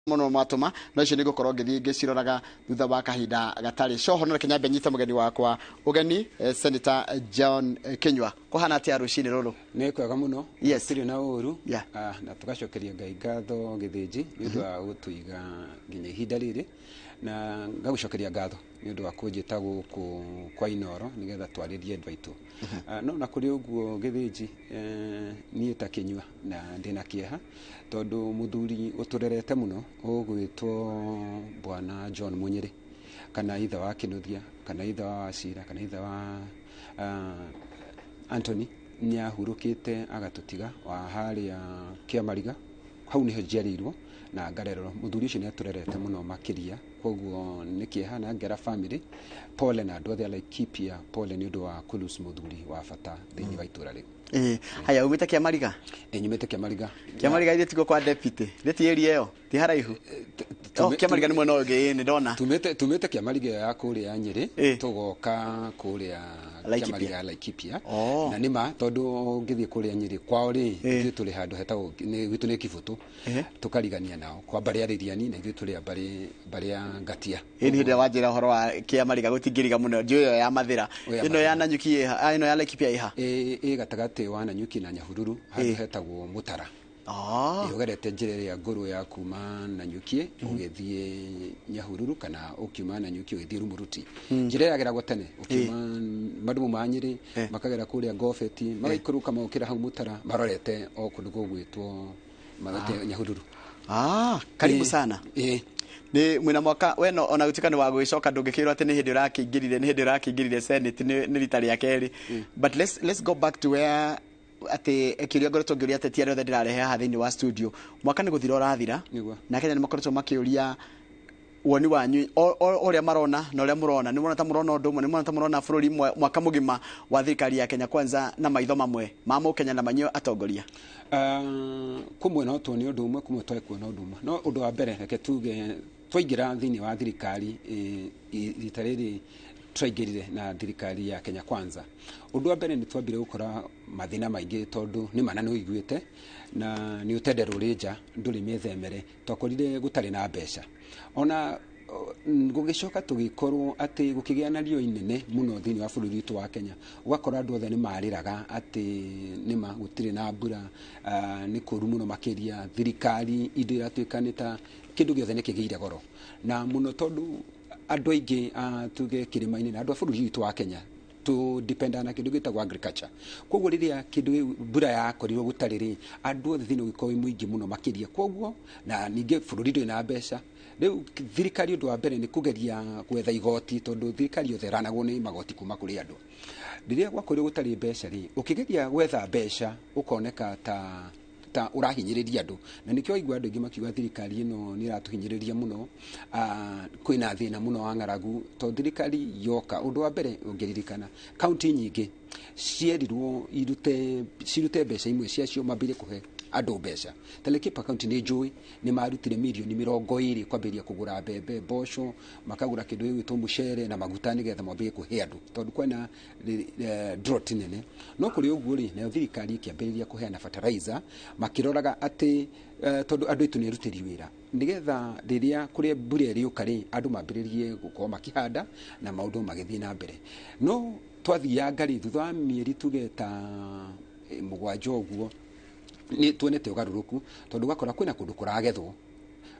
muno matuma no icio nigukorwo ngithii ngiciroraga thutha wa kahinda gatari coho no Kenya benyita mugeni wakwa ugeni Senator John Kinyua kuhana atia rucini ruru ni kwega muno yes tiri na uru yeah. Na tugacokeria Ngai ngatho githiji ni undu wa gutuiga nginya ihinda riri na ngagucokeria ngatho ni undu wa kunjita guku kwa Inooro nigetha twaririe andũ aitu no na kuri uguo githiji ni ta Kinyua na ndina kieha tondu muthuri uturerete muno ugwitwo bwana John Munyiri kana itha wa Kinuthia kana itha wa Wacira kana itha wa Anthony nyahurukite agatutiga wa haria Kiamariga hau niho njiarirwo na ngarerero muthuri ucio ni aturerete muno makiria koguo nikihana ngera family pole na andu othe Laikipia pole ni undu wa kulus muthuri wa bata thiini wa itura riu haya umite Kiamariga nyumite Kiamariga ile tigo kwa deputy leti area yo ti haraihu Kiamariga ni mwena ungi ni ndona tumite Kiamariga ya kuria Nyeri tugoka kuria Kiamariga Laikipia na nima tondu ngithie kuria Nyeri kwao ri ithu tuli handu hetagwo ni gwitu ni Kibutu tukarigania nao kwa bari aririani na ithu tuli bari ngatia ni hindi wanjira horo wa Kiamariga gutingiriga muno ndio yo ya mathira ino ya Nanyuki ino ya Laikipia iha gatagate wa Nanyuki na Nyahururu handu hetagwo Mutara ugerete njire ya nguru ya kuma Nanyuki ugithie Nyahururu kana ukiuma Nanyuki ugithie Rumuruti njire yageragwo tene ukiuma madumu ma Nyeri makagera kuria Ngofeti magaikuruka maukira hau Mutara marorete o kundu gugwitwo magate Nyahururu karibu sana ni mwina mwaka weno ona gutika ni wa gwicoka ndungikirwo ati ni hindi urakingirire Senate ni rita ria keri but let's go back to where ati ekiria ngoretwo ngiuria ati tiare othe ndirarehe haha thiini wa studio mwaka ni guthira urathira na Kenya ni makoretwo makiuria woni wanyu oria marona na oria murona ni murona ta murona undu umwe ni murona ta murona bururi mwaka mugima wa thirikari ya Kenya kwanza na maitho mamwe ma Kenya na manyo atongoria kumwe no tuoni undu umwe kumwe twekuona undu umwe no undu wa mbere reke tuge twaingira thiini wa thirikari rita riri twaingirire na thirikari ya Kenya kwanza undu wa mbere ni twambire gukora mathina maingi tondu ni mana ni uiguite na ni utendero rinja nduri methemere twakorire gutari na mbeca ona gugicoka tugikorwo ati gukigia na rio inene muno thiini wa bururi witu wa Kenya ugakora andu othe ni mariraga ati nima gutire na mbura ni kuru muno makiria thirikari indo iratuikanita kindu giothe ni kigiire goro na muno tondu andu aingi tuge kirima-ini na andu a bururi witu wa Kenya to depend na kindu gitagwo agriculture koguo riria kindu mbura yakorirwo gutariri andu othe thiini gikoi muingi muno makiria koguo na ninge bururi ndo ina mbeca riu thirikari undu wa mbere ni kugeria gwetha igoti tondu thirikari othe ranagwo ni magoti kuma kuri andu riria gwakorirwo gutari mbeca ri ukigeria gwetha mbeca ukoneka ta urahinyiriria andu na nikyo igwa andu ingi makiuga thirikari ino ni ratuhinyiriria muno kwina thina muno wa ngaragu to thirikari yoka undu wa mbere ungiririkana county nyingi cierirwo cirute mbeca imwe ciacio mambire kuhe andu mbeca Laikipia county ni njui ni marutire milioni 20 kwambiria kugura mbembe mboco makagura kindu gitwo mucere na maguta nigetha mwambie kuhe andu tondu kwena drought nene no kuri uguo ri na thirikari ikiambiriria kuheana fertilizer makiroraga ati tondu andu itu ni rutiri wira nigetha riria kuri mbura iriuka ri andu mambiririe gukorwo makihanda na maundu magithie na mbere no twathia ngari thutha wa mieri tugeta mugwanja uguo ni tuonete ugaruruku tondu gakora kwina kundu kuragethwo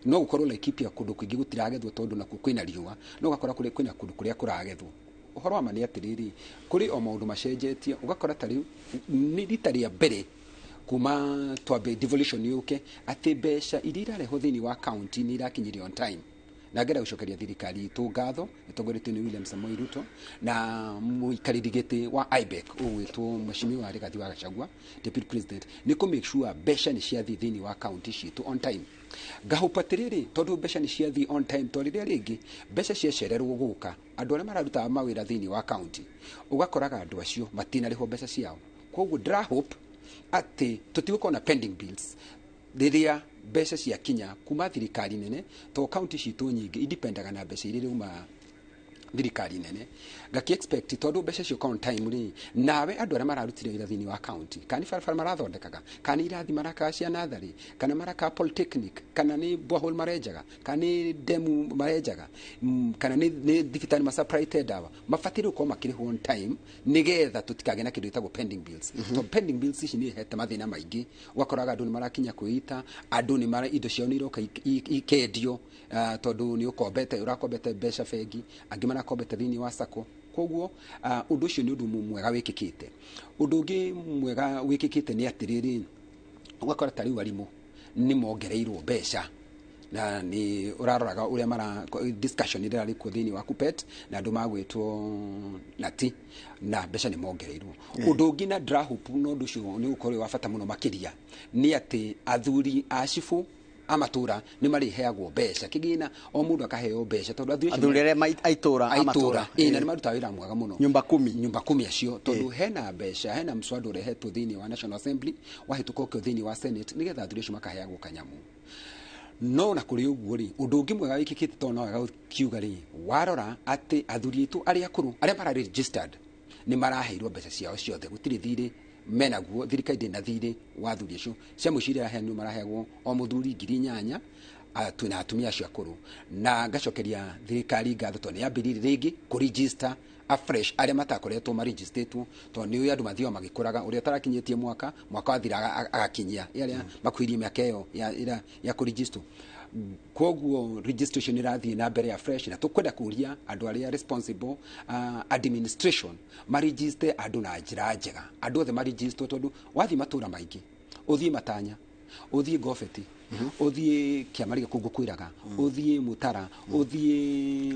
no gukorwo Laikipia kundu kwingi gutiragethwo tondu naku kwina riua no gakora kuri kwina kundu kuria kuragethwo uhoro wa mani atiriri kuri o maundu macenjetie ugakora tari ni ritaria mbere kuma twambe devolution yuke ati mbeca iria irareho thiini wa county ni irakinyirio on time na ngera gucokeria thirikari itu ngatho itongoretio ni William Samoei Ruto na muikariri giti wa IBEC ugwitwo Mheshimiwa Rigathi wa Gachagua deputy president ni ku make sure mbeca ni ciathi thiini wa county citu on time gahupatiriri tondu mbeca ni ciathi on time toriria ringi mbeca ciacererwo guka andu aria mararuta mawira thiini wa county ugakoraga andu acio matinariho mbeca ciao koguo dra hope ati tutigukona pending bills riria mbeca cia kinya kuma thirikari nene to county citu nyingi independaga na mbeca iria uma thirikari nene ngaki expect tondu mbeca cio on time ri nawe andu aria mararutire wira thini wa county kani barabara marathondekaga kani irathi maraka cia nathari kana maraka polytechnic kana ni borehole marenjaga kana ni demu marenjaga kana ni thibitari ma supply dawa mabatire uko makiriho on time nigetha tutikage na kindu itagwo pending bills to pending bills ici ni hete mathina maingi wakoraga andu ni marakinya kwita andu ni mara indo ciao ni iroka ikendio tondu ni ukombete urakombete mbeca bengi angi marakombete thini wa sako koguo undu ucio ni undu mwega wikikite undu ungi mwega wikikite ni atiriri wakora tari warimu ni mongereirwo mbeca na ni uraroraga uria mara discussion ira ri ku thini wa kupet na andu magwitwo nati na mbeca ni mongereirwo undu ungi na drahup no undu ucio ni ukorwo wa bata muno makiria ni ati athuri a cifu amatura ni mari heagwo mbeca kigina o mundu akaheo mbeca tondu athurire aitura amatura ina ni maruta wira mwega muno nyumba 10 acio tondu hena mbeca hena mswado rehetwo thini wa National Assembly wahituko kyo thini wa Senate nigetha athuri acio makaheagwo kanyamu no na kuri uguo ri undu ungi mwega wikikite tona wega kiuga ri warora ati athuri itu ari akuru aria mara registered ni maraheirwo mbeca ciao ciothe gutiri thiri menaguo thirikari na thiri wa athuri acio cia muciri aheanwo maraheagwo o muthuri 8,000 atuna atumia acio akuru na ngacokeria thirikari ngatho toni yambirire ringi ku register afresh aria matakoretwo maregistertwo to ni andu mathio magikuraga uria tarakinyitie mwaka wathira agakinyia yaria makwirie miaka iyo ya ku register koguo registration irathie na mbere ya fresh na tukwenda kuria andu aria responsible administration maregister andu na njira njega andu othe maregister tondu wathi matura maingi uthie matanya uthie gofeti uthie kiamari kungu kwiraga uthie mutara uthie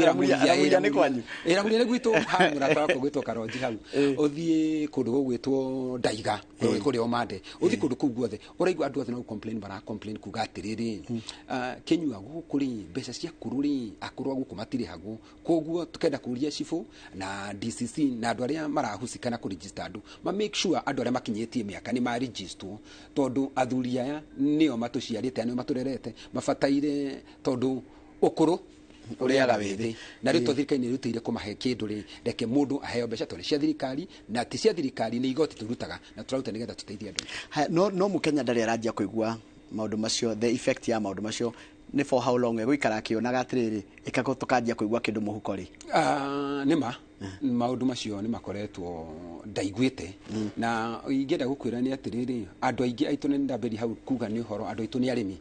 ramuria ni kwanyu ramuria ni gwitu ha murata wako gwitwo karonji hau uthie kundu gwitwo ndaiga kuri omande uthie kundu kuu guothe uraigwa andu othe no complain kuga atiriri kenyua gukuri mbeca cia kururi akuru guku matire hagu koguo tukenda kuria cifu na DCC na andu aria marahusikana ku register andu ma make sure andu aria makinyetie miaka ni ma register tondu athuri aya nio matuciarite anio maturerete mafataire tondu ukuru uriaga withi na rito thirikari ni rutire kumahe kindu ri reke mundu aheo mbeca tondu cia thirikari na ti cia thirikari ni igoti turutaga na turaruta nigetha tuteithie andu no mukenya ndari arajia kuigua maundu macio the effect ya maundu macio ni for how long egwikara kionaga atiriri ikago tukajia kuigua kindu muhuko ri nima maundu macio ni makoretwo ndaiguite na ingenda gukwira ni atiriri andu aingi aitu ni ndamberi hau kuga ni horo andu aitu ni arimi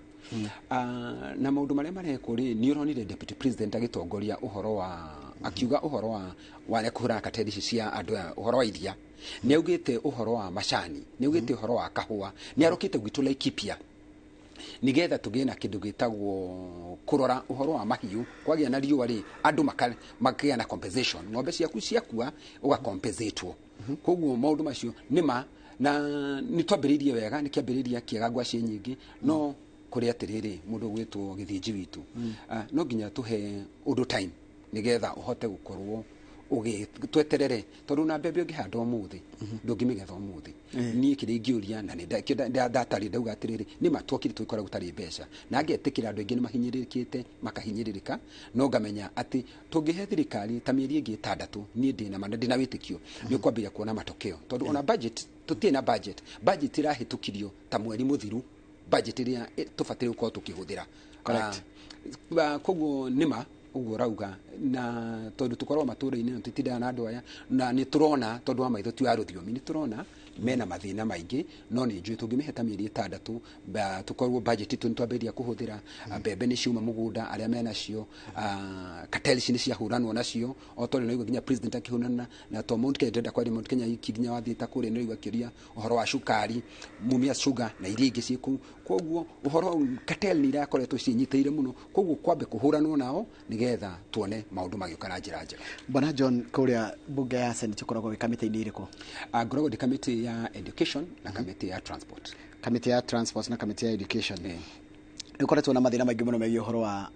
na maundu maria mareko ri ni uronire deputy president agitongoria uhoro wa akiuga uhoro wa kuhura katedi cia andu uhoro wa iria ni augite uhoro wa macani ni augite uhoro wa kahua ni arokite gwitu Laikipia nigetha tugena kindu gitagwo kurora uhoro wa mahiu kwagia na riua ri andu makia na compensation ng'ombe ciaku ciakua uga compensatwo koguo maundu macio nima na nitwambiririe wega nikiambiriria kiega ngwaci nyingi no kuri atiriri mundu gwitwo githinji witu no nginya tuhe undu time nigetha uhote gukorwo ugitweterere tondu na mbembe ungihanda umuthi ndungimigetha umuthi ni kiri ngiuria na ni datari ndauga atiriri ni matwokire twikora gutari mbeca na ngetikira andu ingi ni mahinyiririkite makahinyiririka no ngamenya ati tungihe thirikari ta mieri ingi 6 ni ndina manadi na witikio ni kwambia kuona matokeo tondu ona budget tutie na budget irahitukirio ta mweri muthiru budget iria tufatire uko tukihuthira correct koguo nima uguo rauga na tondu tukorwo matura-ini tutindana na andu aya na ni turona tondu wa maitho tu aruthiomi ni turona mena mathina maingi no ni njui tungimiheta mieri 6 tukorwo budget tu ntwambiria kuhuthira mbembe ni ciuma mugunda aria mena cio cartels ni cia huranwo nacio o tondu no nginya president akihunana na to Mount Kenya kwa Mount Kenya ikinya wathita kuri no igwakiria uhoro wa shukari mumia sugar na iria ingi ciku koguo uhoro cartel ni irakoretwo cinyiteire muno koguo kwambe kuhuranwo nao nigetha tuone maundu magiukana njira njega. Bwana John kuria bunge ya Senate tukoragwo gikamite-ini iriko ngoragwo ndi kamiti ya education na kamiti ya transport na kamiti ya education ukoretwo na mathina maingi muno megie uhoro wa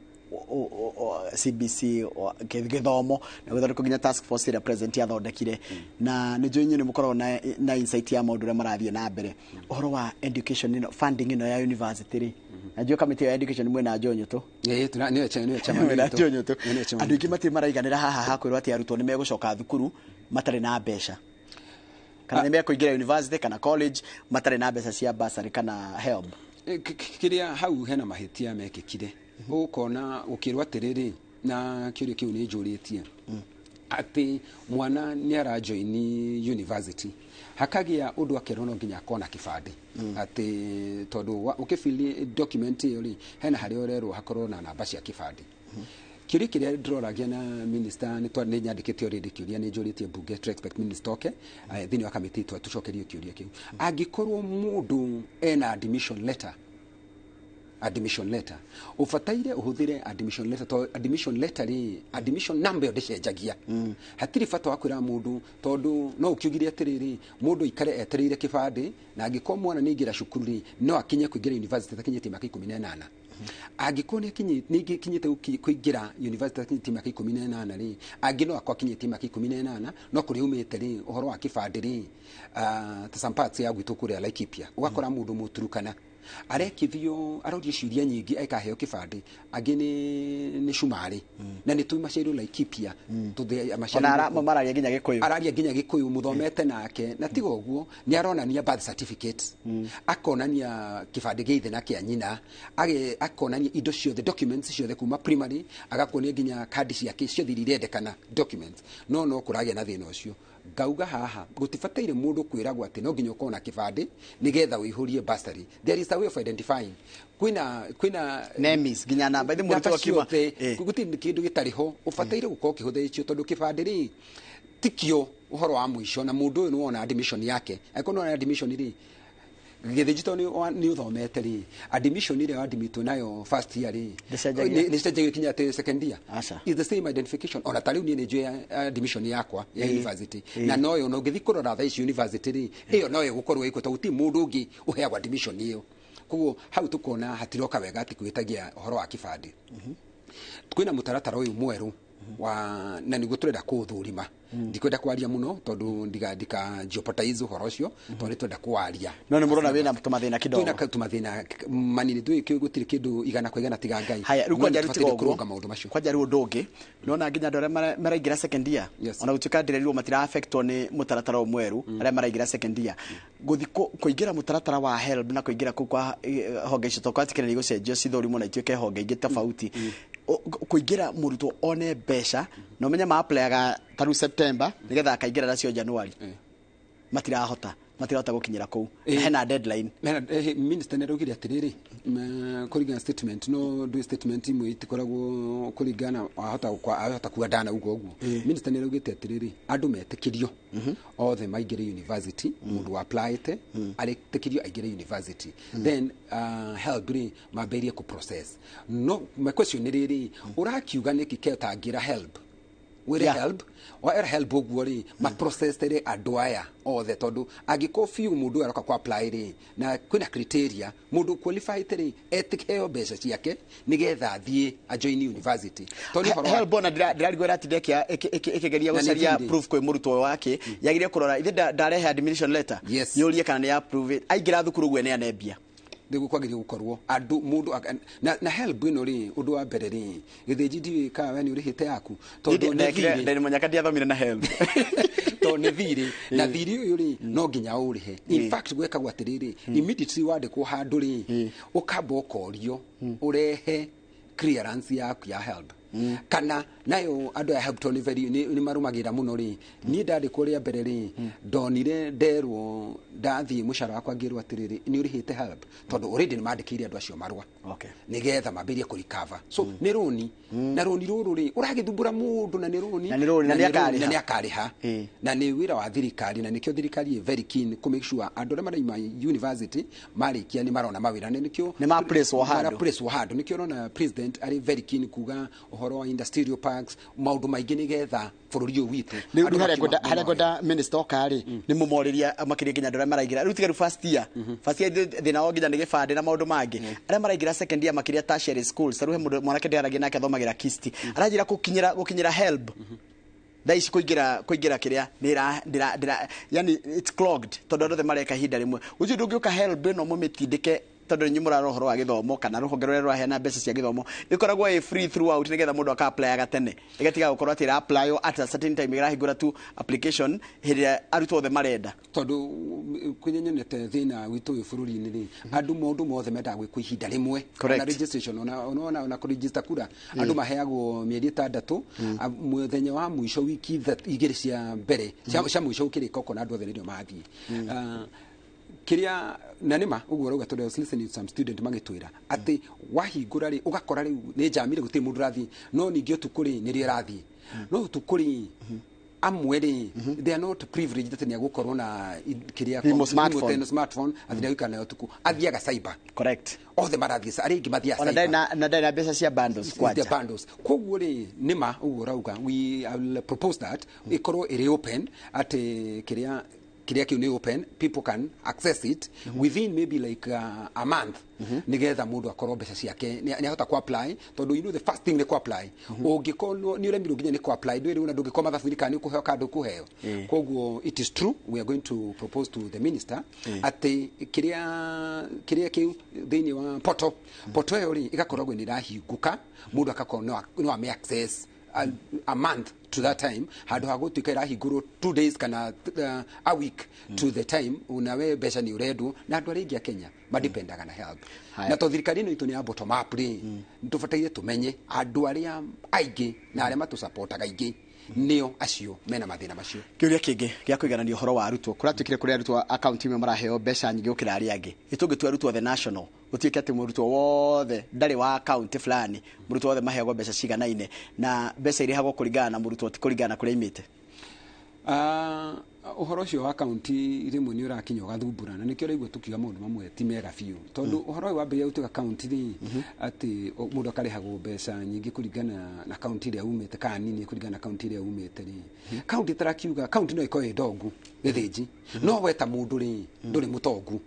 CBC githomo na gũthondeka nginya task force ĩrĩa president athondekire na nĩ njũĩ nĩ mũkoragwo na insight ya maũndũ ũrĩa marathiĩ na mbere ũhoro wa education ĩno funding ĩno ya university rĩ na njũĩ kamĩtĩ ya education mwena Njonyo tu nĩwe chama Njonyo tu andũ aingĩ matirĩ maraiganĩra haha hakwĩrwo atĩ arutwo nĩ megũcoka thukuru matarĩ na mbeca kana nĩ mekũingĩra university kana college matarĩ na mbeca cia bursary kana help kiria hau hena mahĩtia mekĩkire ũkona ũkĩrwo atĩrĩrĩ na kĩũria kĩu nĩ njũrĩtie atĩ mwana nĩ arajoini university hakagia ũndũ akerwo no nginya akona kĩbandĩ atĩ tondũ ũkĩfili document ĩyo rĩ hena harĩa ũrerwo hakorwo na namba cia kĩbandĩ kĩũria kĩrĩa ndĩroragia na minister nĩ nyandĩkĩte already kĩũria nĩ njũrĩtie bunge to expect minister oke thĩinĩ wa kamĩtĩ tũcokerio kĩũria kĩu angĩkorwo mũndũ ena admission letter ubataire uhũthĩre admission letter rĩ admission number ndĩcenjagia hatirĩ bata wa kwĩra mũndũ tondũ no ũkiugire atĩrĩrĩ mũndũ ikare etereire kĩbandĩ na angĩkorwo mwana nĩ ingĩra cukuru rĩ no akinye kũingĩra university takinyĩtie mĩaka 18 angĩkorwo nĩ kinyĩte kũingĩra university takinyĩtie mĩaka 18 rĩ angĩ no akwa kinyĩtie mĩaka 18 no kũrĩ umĩte rĩ ũhoro wa kĩbandĩ rĩ ta sampats ya gwitũ kũrĩa Laikipia ũgakora mũndũ mũturukana arekithio aroria ciũria nyingĩ aikaheo kĩbandĩ angĩ nĩ cumarĩ na nĩ tumacerwo Laikipia mararia nginya gĩkũyũ mũthomete nake na tiga ũguo nĩ aronania birth certificate akonania kĩbandĩ gĩithe na kĩa nyina akonania indo ciothe documents ciothe kuma primary agakonia nginya kadi ciake ciothe irendekana documents no kũragĩa na thĩna ũcio ngauga haha gũtibataire mũndũ kwĩragwo atĩ no nginya ũkorwo na kĩbandĩ nĩgetha wĩihũrie bursary there is a way of identifying kwĩna names nginya namba ithĩ mũrutwo akiuma gũtirĩ kĩndũ gĩtarĩ ho ũbataire gũkorwo kĩhũthĩrĩtio tondũ kĩbandĩ rĩ tikio ũhoro wa mũico na mũndũ ũyũ nĩ wona admission yake angĩkorwo nĩ admission rĩ gĩthĩnjito nĩ ũthomete rĩ admission ĩrĩa wadimĩtwo nayo first year rĩ nĩ cenjagio kinya atĩ second year is the same identification ona tarĩu niĩ nĩ njũĩ admission yakwa ya university na noyo no ngĩthi kũrora tha ici university rĩ ĩyo noyo gũkorwo ĩkwo tondũ ti mũndũ ũngĩ ũheagwo admission ĩyo koguo hau tũkona hatiroka wega atĩ kwĩtagia ũhoro wa kĩbandĩ kwĩna mũtaratara ũyũ mwerũ na nĩguo tũrenda kũũthũrima ndikwenda kwaria mũno tondũ ndika jeopardize ũhoro ũcio tondũ twenda kwaria no nĩ mũrona wĩna tũmathĩna kidogo twĩna tũmathĩna manini gũtirĩ kĩndũ igana kwa igana tiga Ngai haya rĩu kwanja rĩu ũndũ ũngĩ nona nginya andũ arĩa maraingĩra second year ona gũtuĩka ndĩrerirwo matira affectwo nĩ mũtaratara mwerũ arĩa maraingĩra second year gũthi kũingĩra mũtaratara wa HELB na kũingĩra kũu kwa honge icio tũkwatikĩrĩria gũcenjio cithũrimwo na ituĩke honge ingĩ tofauti kũingĩra mũrutwo one mbeca na ũmenye ma-applyaga taru September nĩgetha akaingĩra nacio January matirahota gũkinyĩra kũu hena deadline minister nĩraugire atĩrĩrĩ kũringana statement no do statement imwe itikoragwo kũringana ahota kuandana uguo minister nĩraugĩte atĩrĩrĩ andũ metĩkĩrio othe maingĩre university mũndũ applyĩte arĩtĩkĩrio aingĩre university then HELB rĩ mambĩrĩrie ku process no my question nĩ rĩrĩ ũrakiuga nĩkĩ ketangĩra HELB wĩre HELB wa HELB ũguo rĩ ma process tere andũ aya othe tondũ angĩkorwo fiu mũndũ aroka ku apply rĩ na kwĩna criteria mũndũ qualified rĩ etĩkĩheo mbeca ciake nĩgetha athiĩ ajoin university HELB ona ndĩrarigwo ĩratindĩkia ĩkĩgeria gũcaria proof kwĩ mũrutwo wake yagĩrĩire kũrora ithe ndarehe admission letter yũrie kana nĩ approve aingĩra thukuru ũguo nĩ anembia kwagĩrĩire gũkorwo andũ mũndũ na HELB ĩno rĩ ũndũ wa mbere rĩ gĩthĩnji ndiũĩ kana we nĩ ũrĩhĩte yaku tondũ nĩ mũnyaka ndiathomire na HELB tondũ nĩ thirĩ na thirĩ ũyũ rĩ no nginya ũrĩhe in fact gwekagwo atĩrĩrĩ immediately wandĩkwo handũ rĩ ũkamba ũkorio ũrehe clearance yaku ya HELB kana nayo andũ ya HELB nĩ marũmagĩrĩra mũno rĩ niĩ ndandĩkwo rĩa mbere rĩ ndonire nderwo ndathiĩ mũcara wakwa ngĩrwo atĩrĩrĩ nĩ ũrĩhĩte HELB tondũ already nĩ mandĩkĩire andũ acio marũa nĩgetha mambĩrie kũrikava so nĩ rũni na rũni rũrũ rĩ ũragĩthumbũra mũndũ na nĩ rũni na nĩ akarĩha na nĩ wĩra wa thirikari na nĩkĩo thirikari very keen to make sure andũ arĩa maraima university marĩkia nĩ marona mawĩra nĩ nĩkĩo nĩ ma place wo handũ nĩkĩo ũrona president arĩ very keen kuga horo wa industrial parks maundu maingi nigetha bururi uyu witu hari ngoda minister okari ni mumoriria makiria nginya ndora maraigira riu tigaru first year thina o nginya nigifande na maundu mangi aria maraigira second year makiria tertiary schools saruhe mwanake ndaragia nake athomagira kisti arajira gukinyira help daici kuingira kiria ndira yani it's clogged tondu ndothe mareka hinda rimwe ucio ndungiuka help no mumitindike tondu nyumura rohoro wa githomo kana ruhongerero rwa hena mbeca cia githomo ikoragwo free throughout nigetha mundu aka apply agatene igatiga gukorwo atira apply at a certain time irahingura tu application hiria arutwo othe marenda tondu kunyenyete thina witu uyu bururi ni ri andu mundu mothe menda gwikwa ihinda rimwe na registration ona ku register kura andu maheagwo mieri 6 muthenya wa mwisho wiki igiri cia mbere cia mwisho ukirika kona andu othe ndio mathie kiria na nima uguo rauga tondu listening to some student magitwira ati wahingura ri ugakora ri ni jamire guti mundu rathi no ningi utukuri ni ri rathi no utukuri amwe ri they are not privileged that ni agukorwo na kiria smartphone athina wikana utuku athiaga cyber correct othe marathi aringi mathia cyber na ndai mbeca cia bundles kwaja bundles koguo ri nima uguo rauga we propose that ikorwo iri open at kiria kiu ni open, people can access it within maybe like a month nigetha mundu akorwo mbeca ciake ni ahota ku apply tondu you know the first thing ni ku apply ungikorwo ni uremirwo nginya ni ku apply ndwiri una ndungikoma mathabuni kana ni kuheo kandu kuheo koguo it is true we are going to propose to the minister ati kiria kiu thini wa poto yo ri igakorwo ni rahinguka mundu akakorwo no ame access a month to that time hadu hagutuika irahingurwo 2 days kana a week to the time unawe mbeca ni uredu na andu aringi a Kenya madependaga na help na to thirikari no itu ni bottom up ri ntubataire tumenye andu aria aingi na aria matu supportaga aingi nio acio mena mathina macio kiuria kingi gia kuiganania horo wa arutwo kuratukire kuri arutwo account imwe maraheo mbeca nyingi ukira aria angi itungitu arutwo the national gutiike ati murutwo wothe ndari wa account fulani murutwo wothe mahego mbeca ciganaine na mbeca irihagwo kuringana na murutwo ti kuringana kuria imite uhoro cio wa account rimwe ni urakinya gathumbura na nikio raigwa tukiga maundu mamwe ti mega fiu tondu uhoro wa mbere utuga account ri ati mundu akarihagwo mbeca nyingi kuringana na account ria umite kana nini kuringana na account ria umite ri account tarakiuga account no ikoe ndogu githiji no weta mundu ri nduri mutongu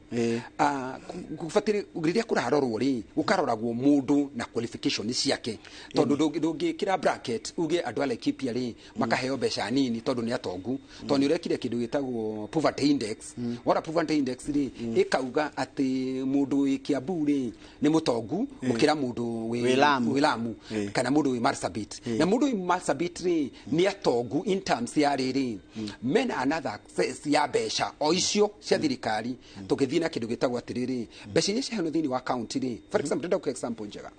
kufatire riria kurarorwo ri ukaroragwo mundu na qualification ciake tondu ndungi kira bracket uge andu ala kipia ri makaheo mbeca nini tondu ni atongu tondu urekire kindu gitagwo poverty index wara poverty index ri ikauga ati mundu wi Kiambu ri ni mutongu gukira mundu wi Lamu kana mundu wi Marsabit na mundu wi Marsabit ri ni atongu in terms ya riri mena another access ya mbeca o icio cia thirikari tukithina kindu gitagwo atiriri mbeca iria ciahano thini wa account ri for example ndenda ku example njega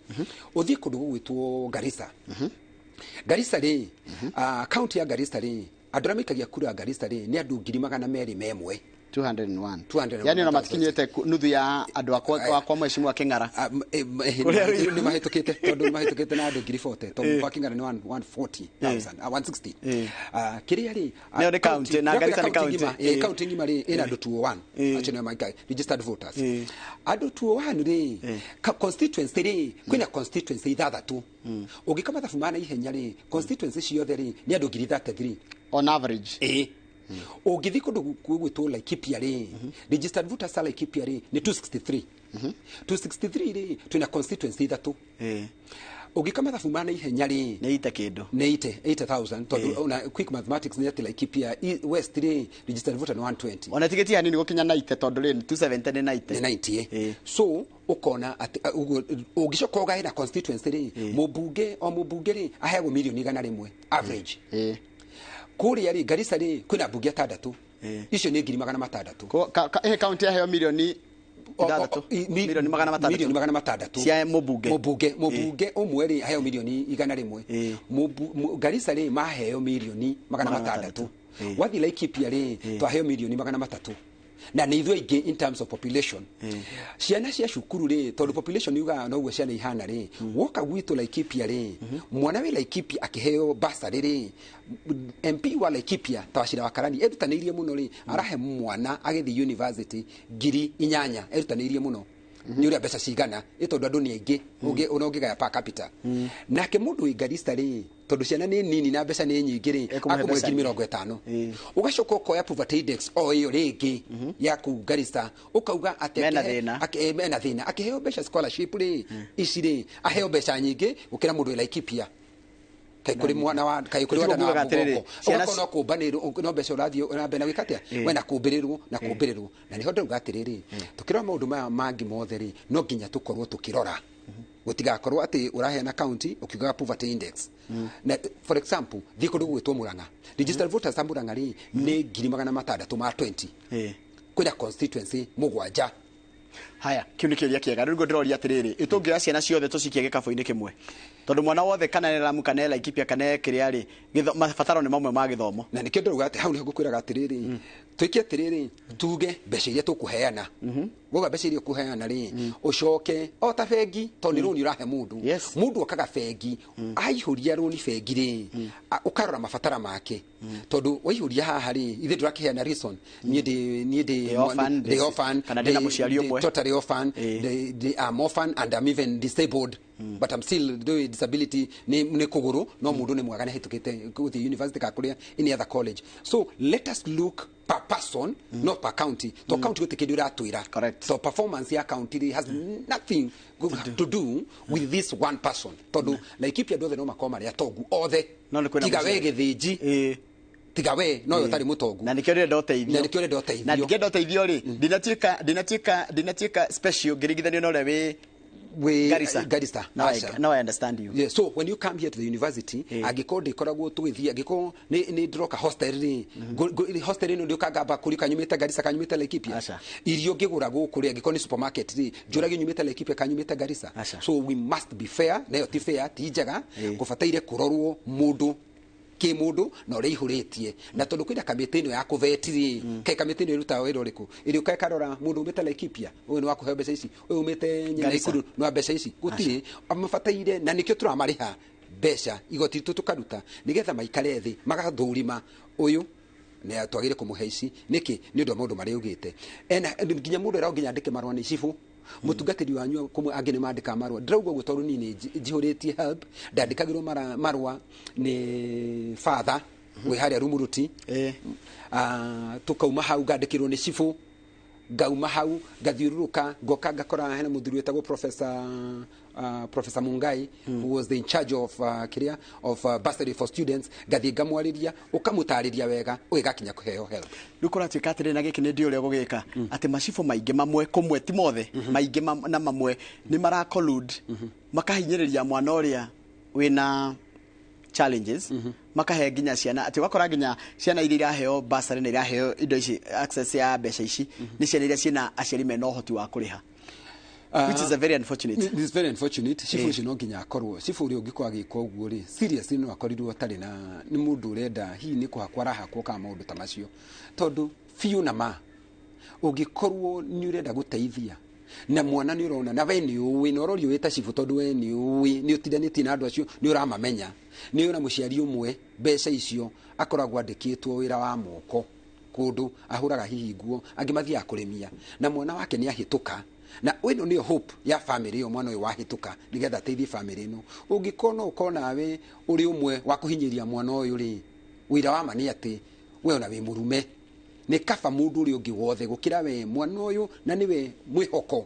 uthi kundu gwitwo Garissa ri account ya Garissa ri andu aria maikagia kura Garissa ri ni andu 200 201 yani na matikinyete nuthu ya andu akwa mweshimu wa King'ara ni mahitukite tondu mahitukite na andu 40 tondu kwa King'ara ni 140,000 160 kiria ri ne the county na Garissa ni county county ngima ri ina andu 201 actually my guy registered voters andu 201 ri constituency ri kwina constituency ithathatu ugikama thafumana ihenya ri constituency ciothe ri ni andu 33 on average ugithi kundu gwitwo Laikipia ri registered voters ala Laikipia ri ni 263 263 ri twina constituency ithatu ugikama thafumana ihenya ri ne ita kindu ne 80,000 tondu na quick mathematics ni ati Laikipia west ri registered voter ni 120 ona tigeti hanini gukinya 90 tondu ri 270 ni 90 so ukona ati ugicoka ugaira constituency ri mubunge ri ahego milioni 100 average kuria ri Garissa ri kwina bunge 6 icio ni 600 county aheo milioni milioni 600 cia mubunge umwe ri aheo milioni 100 Garissa ri maheo milioni 600 wathi Laikipia ri twaheo milioni 300 na ni ithu ingi in terms of population ciana cia cukuru ri tondu population yuga no gwe ciana ihana ri woka gwitu Laikipia ri mwana wi Laikipia akiheo basari ri MP wa Laikipia Tawashira Wakarani edutanirie muno ri arahe mwana agethi university 8,000 edutanirie muno ni uria mbeca cigana itondu andu ni aingi unongigaya per capita nake mundu wi Garissa ri tondu ciana ni nini na mbeca ni nyingi ri akumwe 50 ugacoka ukoya poverty index o iyo ringi ya ku Garissa ukauga ate mena thina akiheo mbeca scholarship ri ici ri aheo mbeca nyingi ukira mundu wi Laikipia kai kuri mwana wa kai kuri wa na mugongo ukona kubanirwo no mbeca urathio urambe na wikatia we na kubirirwo na niho ndauga atiriri tukirora maundu maya mangi mothe ri no nginya tukorwo tukirora gutigakorwo ati uraheana county ukiuga poverty index na for example thikuru gwitwo Murang'a registered voters a Murang'a ri ni 620 kwina constituency mugwanja. Haya kiu ni kiuria kiega riu ndiroria atiriri itungira ciana ciothe tucikie gikabu-ini kimwe tondu mwana wothe kana Lamu kana Laikipia kana kiria ri mabataro ni mamwe ma githomo na nikio ndiruga ati hau ni ngukwiraga atiriri tuikie atiriri tuge mbeca iria tukuheana woga mbeca iria kuheana ri ucoke o ta bengi tondu runi urahe mundu okaga bengi aihuria runi bengi ri ukarora mabatara make tondu waihuria haha ri ithe ndurakiheana reason ni the orphan kana ndina muciari umwe totally orphan they are orphan and I'm even disabled but I'm still doing disability ni kuguru no mundu ni mwagane hitukite ku the university ka kuria in other college so let us look per person not per county to county gutikindi uratwira so performance ya county has nothing to do with this one person tondu Laikipia ndothe no makoma ria togu othe tiga wege thiji tiga we no yotari mutongu na nikio ndo teithio na nikio ndo teithio ri dinatuika special girigithanio no rewe Garissa. Now I understand you. Yeah, so when you come here to the university, agikode ikoragwo twithia agiko ni droka hostel ri hostel ni ndukagamba kuri kanyumita Garissa kanyumita Laikipia irio ngigura guku ri agiko ni supermarket ri njuragi nyumita Laikipia kanyumita Garissa so we must be fair na yo ti fair ti njaga gubataire kurorwo mundu ki mundu na uri ihuritie na tondu kwina kamiti ino ya kuvetiri kai kamiti ino iruta wira uriku iri ukai karora mundu umete Laikipia uyu ni wakuhe mbeca ici uyu umete Naikuru no mbeca ici gutiri amafataire na nikio turamariha mbeca igoti tukaruta nigetha maikare thi magathurima uyu ne atwagire kumuhe ici niki ni undu mundu mari ugite ena nginya mundu era nginya ndike marwa ni cibu mutungatiri wanyu kumwe angine mandika marwa ndirauga gutoru nini jihuritie help ndandikagirwo marwa ni father we haria rumuruti tukauma hau ngandikirwo ni cibu ngauma hau ngathiururuka ngoka ngakora hena muthuri wetagwo Professor Mungai who was in charge of bursary for students ngathi ngamwariria ukamutariria wega ugigakinya kuheo help rukora twikatire na giki ni ndio ria gugika ati macifu maingi mamwe kumwe ti mothe maingi na mamwe ni mara collude makahinyiriria mwana uria wina challenges makahe nginya ciana ati wakora nginya ciana iria iraheo bursary na iraheo indo ici access ya mbeca ici ni ciana iria ciana aciari mena uhoti wa kuriha which is a very unfortunate. It is very unfortunate. Cifu no nginya akorwo cifu uri ungikwa giko uguo ri seriously no akorirwo atari na ni mundu urenda hi ni kuhakwara hakwo ka maundu ta macio tondu fiu na ma ungikorwo ni urenda guteithia na mwana ni urona na we ni uwi no rori wita cifu tondu we ni uwi ni utidaniti na andu acio ni uramamenya ni una muciari umwe mbeca icio akoragwo andikitwo wira wa moko kundu ahuraga hihi nguo angimathia kurimia na mwana wake ni ahituka na wino ni hope ya family yo mwana uyu wahituka nigetha teithie family no ungikona ukona we uri umwe wa kuhinyiria mwana uyu ri wira wa mani ati we ona we murume ni kaba mundu uri ungi wothe gukira we mwana uyu na niwe mwihoko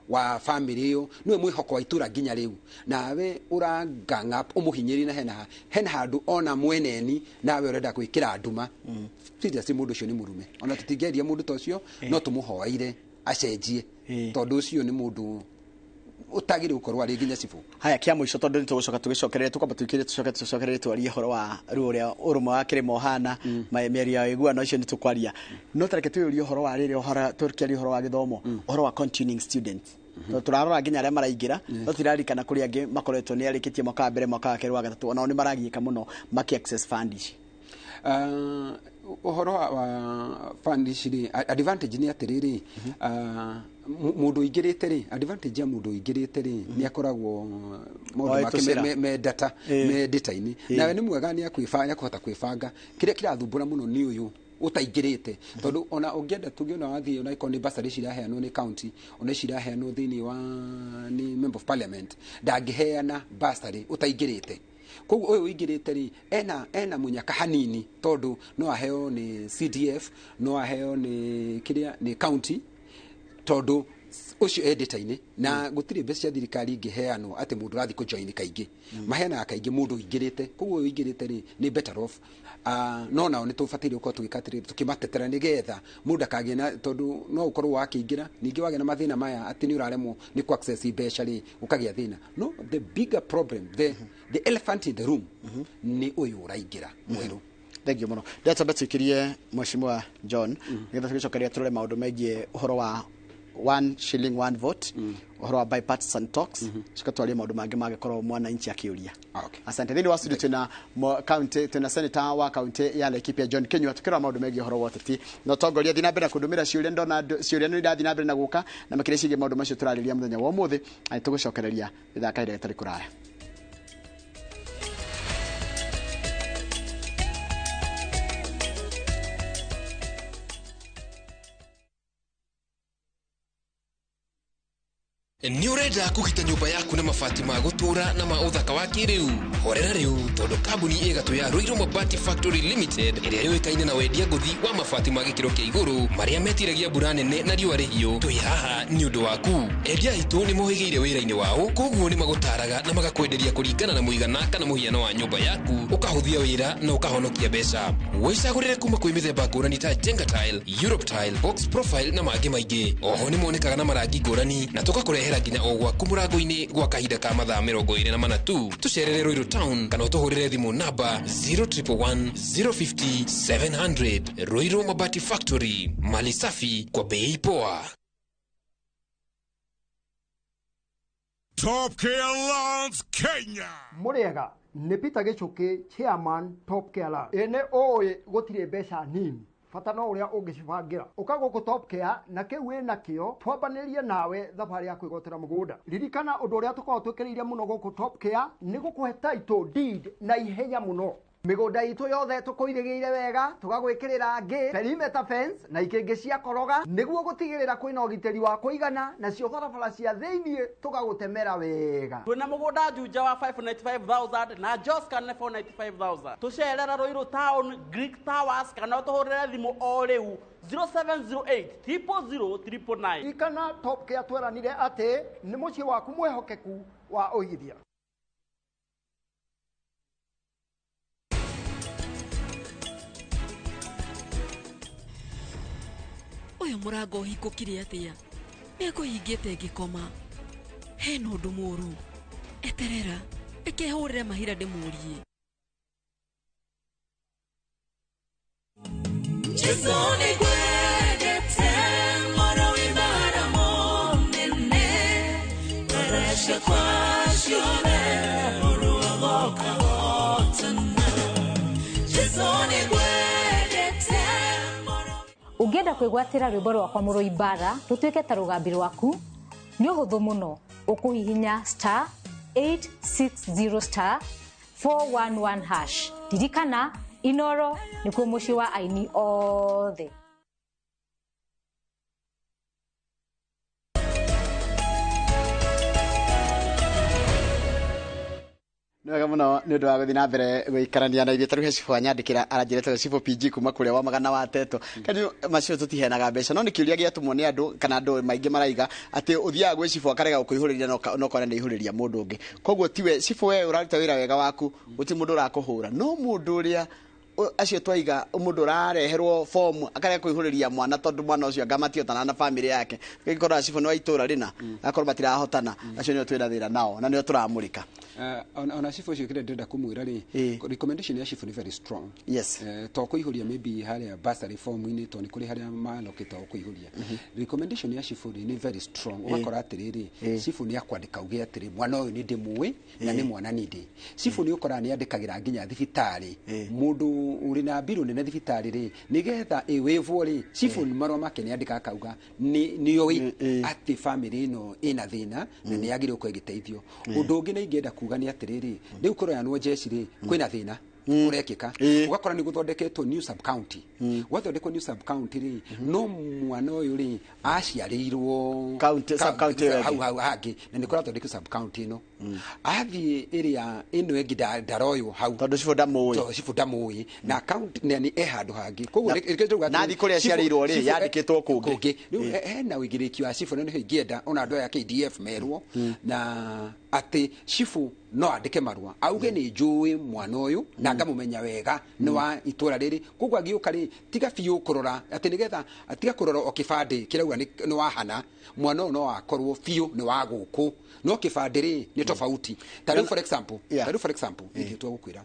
wa family yo niwe mwihoko wa itura ginya riu na we uranganga umuhinyiri na hena handu ona mweneni na we urenda gwikira nduma si mundu ucio ni murume ona tutingeria mundu tocio no tumuhoire acenjie tondu ucio ni mundu utagire ukorwa ri nginya cifu haya kia muico tondu nitugucoka tugicokerere tukamba twikire tucokerere twarie horo wa ruria urumwe wa kirimo hana meri ya iguano icio nitukwaria no tareke tuyurie horo wa riri horo turkiaria horo wa githomo horo wa continuing students turarora nginya aria maraingira no tirarikana kuri angi makoretwo ni arikitie mwaka mbere mwaka wa kerwa wa gatatu ona ni maragiika muno maki access fund ici uhoro wa fund ici advantage ni atiriri mundu ingirite ri advantage ya mundu ingirite ri ni akoragwo maundu make me data me data ini nawe ni mwega ni akwifanya kuhota kwifanga kiria kirathumbura muno ni uyu utaingirite tondu ona ungienda tugiona wathi ona iko ni basari ciraheanwo ni county ona ciraheanwo thini wa ni member of parliament ndangiheana basari utaingirite koguo uyu ingirite ri ena munyaka hanini tondu no aheo ni CDF no aheo ni kiria ni county tondu ucio editaine na gutiri mbeca cia thirikari ingiheanwo ati mundu rathi ku join kaingi maheana kaingi mundu ingirite koguo ingirite ri ni better off no nao ni tubatire uko twikatire tukimatetera nigetha mundu akagie na tondu no ukorwo wakiingira ningi wage na mathina maya ati ni uraremwo ni ku access mbeca ri ukagia thina no the bigger problem the elephant in the room ni uyu uraingira mwiru. Thank you muno. That's about tukirie Mheshimiwa John nigetha tugicokeria turore maundu megie uhoro wa 1 shilling 1 vote uhoro wa bipartisan talks cikatwaria maundu mangi magikorwo mwana inchi akiuria. Okay. Asante. Thini wa studio tuna county tuna senator wa county ya Laikipia John Kenywa tukira maundu megie uhoro wa tati no tongoria thina mbere kundumira ciuria ndona ciuria ni ndathi na mbere na guka na makire cige maundu macio turariria muthenya wa umuthi ani tugucokereria ithaka ire tari kuraya. Ni urenda kugita nyumba yaku na mabati ma gutura na ma uthaka wa kiriu horera riu tondu kambuni igatu ya Ruiru Mabati Factory Limited iria yoikaine na wendia nguthi wa mabati ma gikiro kia iguru maria metiragia mbura nene na riua rihio twi haha ni undu waku endia itu ni mohigeire wira-ini wao koguo ni magutaraga na magakwenderia kuringana na muigana kana muhiano wa nyumba yaku ukahuthia wira na ukahonokia mbeca wicagurire kuma kwi mithemba ngurani ta Jenga tile, Europe tile, box profile na mangi maingi oho ni monekaga na marangi ngurani na tugakurehera nginya o gwaku murango-ini gwa kahinda ka mathaa 24 tu tucerere Ruiru town kana utuhurire thimu namba 0111 050 700. Ruiru Mabati Factory, mali safi kwa bei poa. Top Care Lounge Kenya. Muriega ni Peter Gichuki, chairman Top Care Lounge. Ene oe gutire mbeca nini fata no uria ungicibangira ukago ku Top Care na kiu wi nakio twambanirie nawe thabari ya kwigotera mugunda ririkana undu uria tukorwo twikiriire muno guku Top Care ni gukuhe title deed na ihenya muno migunda itu yothe tukuirigiire wega tugagwikirira ngi perimeter fence na ikingi cia koroga niguo gutigirira kwina ugiteri wa kuigana na cio barabara cia thiini tugagutemera wega twina mugunda juja wa 595,000 na Joscan 495,000 tucerera Ruiru town Greek Towers kana tuhurire thimu o riu 0708 000 ikana Top Care tweranire ati ni mucie waku mwehokeku wa uigithia. Oyo murango hingukire atia nikuhingite ngikoma hena undu muru eterera ikehurire mahira ndimurie Jesoni gwedete moro ibara monene karesha kwa shone uruagoka wotana Jesoni gwedete Ungienda kwigwatira rwimbo rwakwa muru ibara rutwike ta rugambi rwaku ni uhuthu muno ukuhihinya *860 *411# dirikana Inooro nikuo muci wa aini othe Nega muno ni undu wa guthi na mbere guikarania na ithuĩ taruhe cibo anyandikira aranjirete cibo PG kuma kuria wa magana wa teto kani macio tutihenaga mbeca no ni kiuria giatumwo ni andu kana andu maingi maraiga ati uthiaga gwi cibo akarega kuihuriria no kona ni ihuriria mundu ungi koguo tiwe cibo we uraruta wira wega waku uti mundu urakuhura no mundu uria acio twaiga mundu urareherwo form akarega kuihuriria mwana tondu mwana ucio ngamatio tana na family yake gikora cibo ni wa itura rina akorwo matirahotana acio ni twira thira nao na ni turamurika ona cibo cio kire ndenda kumwira ri recommendation ya cibo ni very strong. Yes. To kuihuria maybe haria bursary form ini to ni kuri haria maloketa kuihuria recommendation ya cibo ni very strong ukakora atiriri cibo ni akwandika uge atiri mwana uyu ni ndimui na ni mwana nindi cibo ni ukora ni andikagira nginya thibitari mundu uri na biru nene thibitari ri nigetha wevwo ri cibo ni marwa make ni andika kauga ni yoi ati family no ina thina na ni agire kwegiteithio undu ungi ni ingenda kuga ni atiriri riu koro yanwo jeshi ri kwina thina urekika ugakora ni guthondeketwo new sub county wathondekwo new sub county ri no mwana uyu ri aciarirwo county sub county hau hangi na ni kurathondekwo sub county no athi area ino engi daroyo hau tondu cifuda muyi na county ni handu hangi koguo na thikuri aciarirwo ri yandikitwo kungi hena wigiriki wa cifu ni hingienda ona andu ya KDF merwo na ati cifu no andike marua auge ni njui mwana uyu na ngamumenya wega ni wa itura riri koguo agiuka ri tiga biu kurora ati nigetha atiga kurora o kibande kirauga ni wa hana mwana uyu no akorwo biu ni wa guku no kibande ri ni tofauti tari for example ni twa gukwira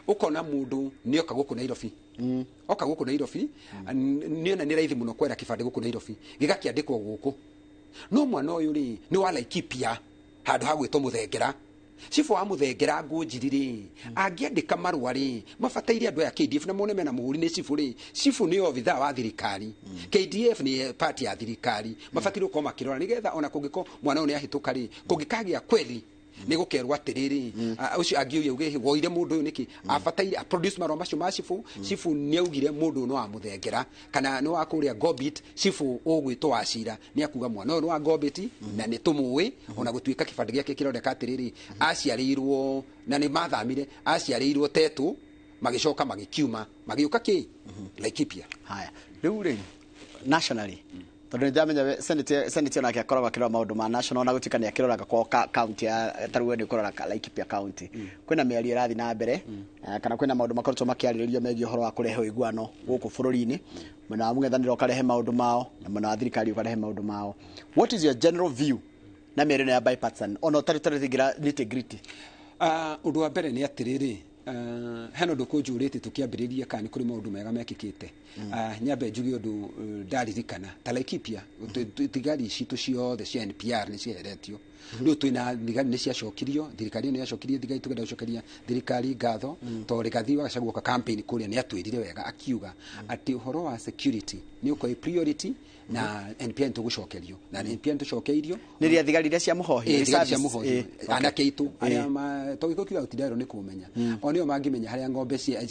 ukona mundu ni oka guku Nairobi oka guku Nairobi ni ona ni raithi muno kwera kibande guku Nairobi gigakiandikwo guku no mwana uyu ri ni wa Laikipia handu ha gwitwo muthengera cifu wa muthengera ngunjiriri angiandika marua ri mabataire andu ya KDF na mone mena muhuri ni cifu ri cifu ni obitha wa thirikari KDF ni party ya thirikari mabatire ko makirora nigetha ona kungiko mwana uyu ni ahituka ri kungikagia kweli ni gukerwa atiriri ucio angiuye uge woire mundu uyu niki abataire a produce marua macio ma cifu ni augire mundu no amuthengera kana no akuria Gobit cifu ugwitwo acira ni akuga mwana no wa Gobit na ni tumuwe ona gutuika kibande giake kirondeka atiriri aciarirwo na ni mathamire aciarirwo tetu magicoka magikiuma magiuka ki Laikipia haya riu ri nationally tondu njamenya senate onake akoragwo akirora maundu ma national na gutikania akiroraga kwa county ya taruwe ni kuroraga Laikipia county kwina miario irathi na mbere kana kwina maundu makorotwo makiariririo megie horo wa kurehe iguano guku bururi-ini mwena wa mung'ethaniro ukarehe maundu mao na mwena wa thirikari ukarehe maundu mao. What is your general view na miario ya bipartisan ona utari thingira nitty gritty? Undu wa mbere ni atiriri hano ndukunjurite tukiambiriria kana kuri maundu mega mekikite nyambe njugi undu ndaririkana ta Laikipia tigari citu ciothe cia NPR ni cieheretio riu twina thigari ni ciacokirio thirikari ni yacokirie thigari tugenda gucokeria thirikari ngatho to rigathi wagacagwo ka campaign kuria ni atwirire wega akiuga ati uhoro wa security ni uko priority na NPR tugucokerio na NPR tucokeirio ni ria thigari iria cia muhohi anake itu aria ma tugikukiwa utidaro ni kumenya onio mangimenya haria ng'ombe cia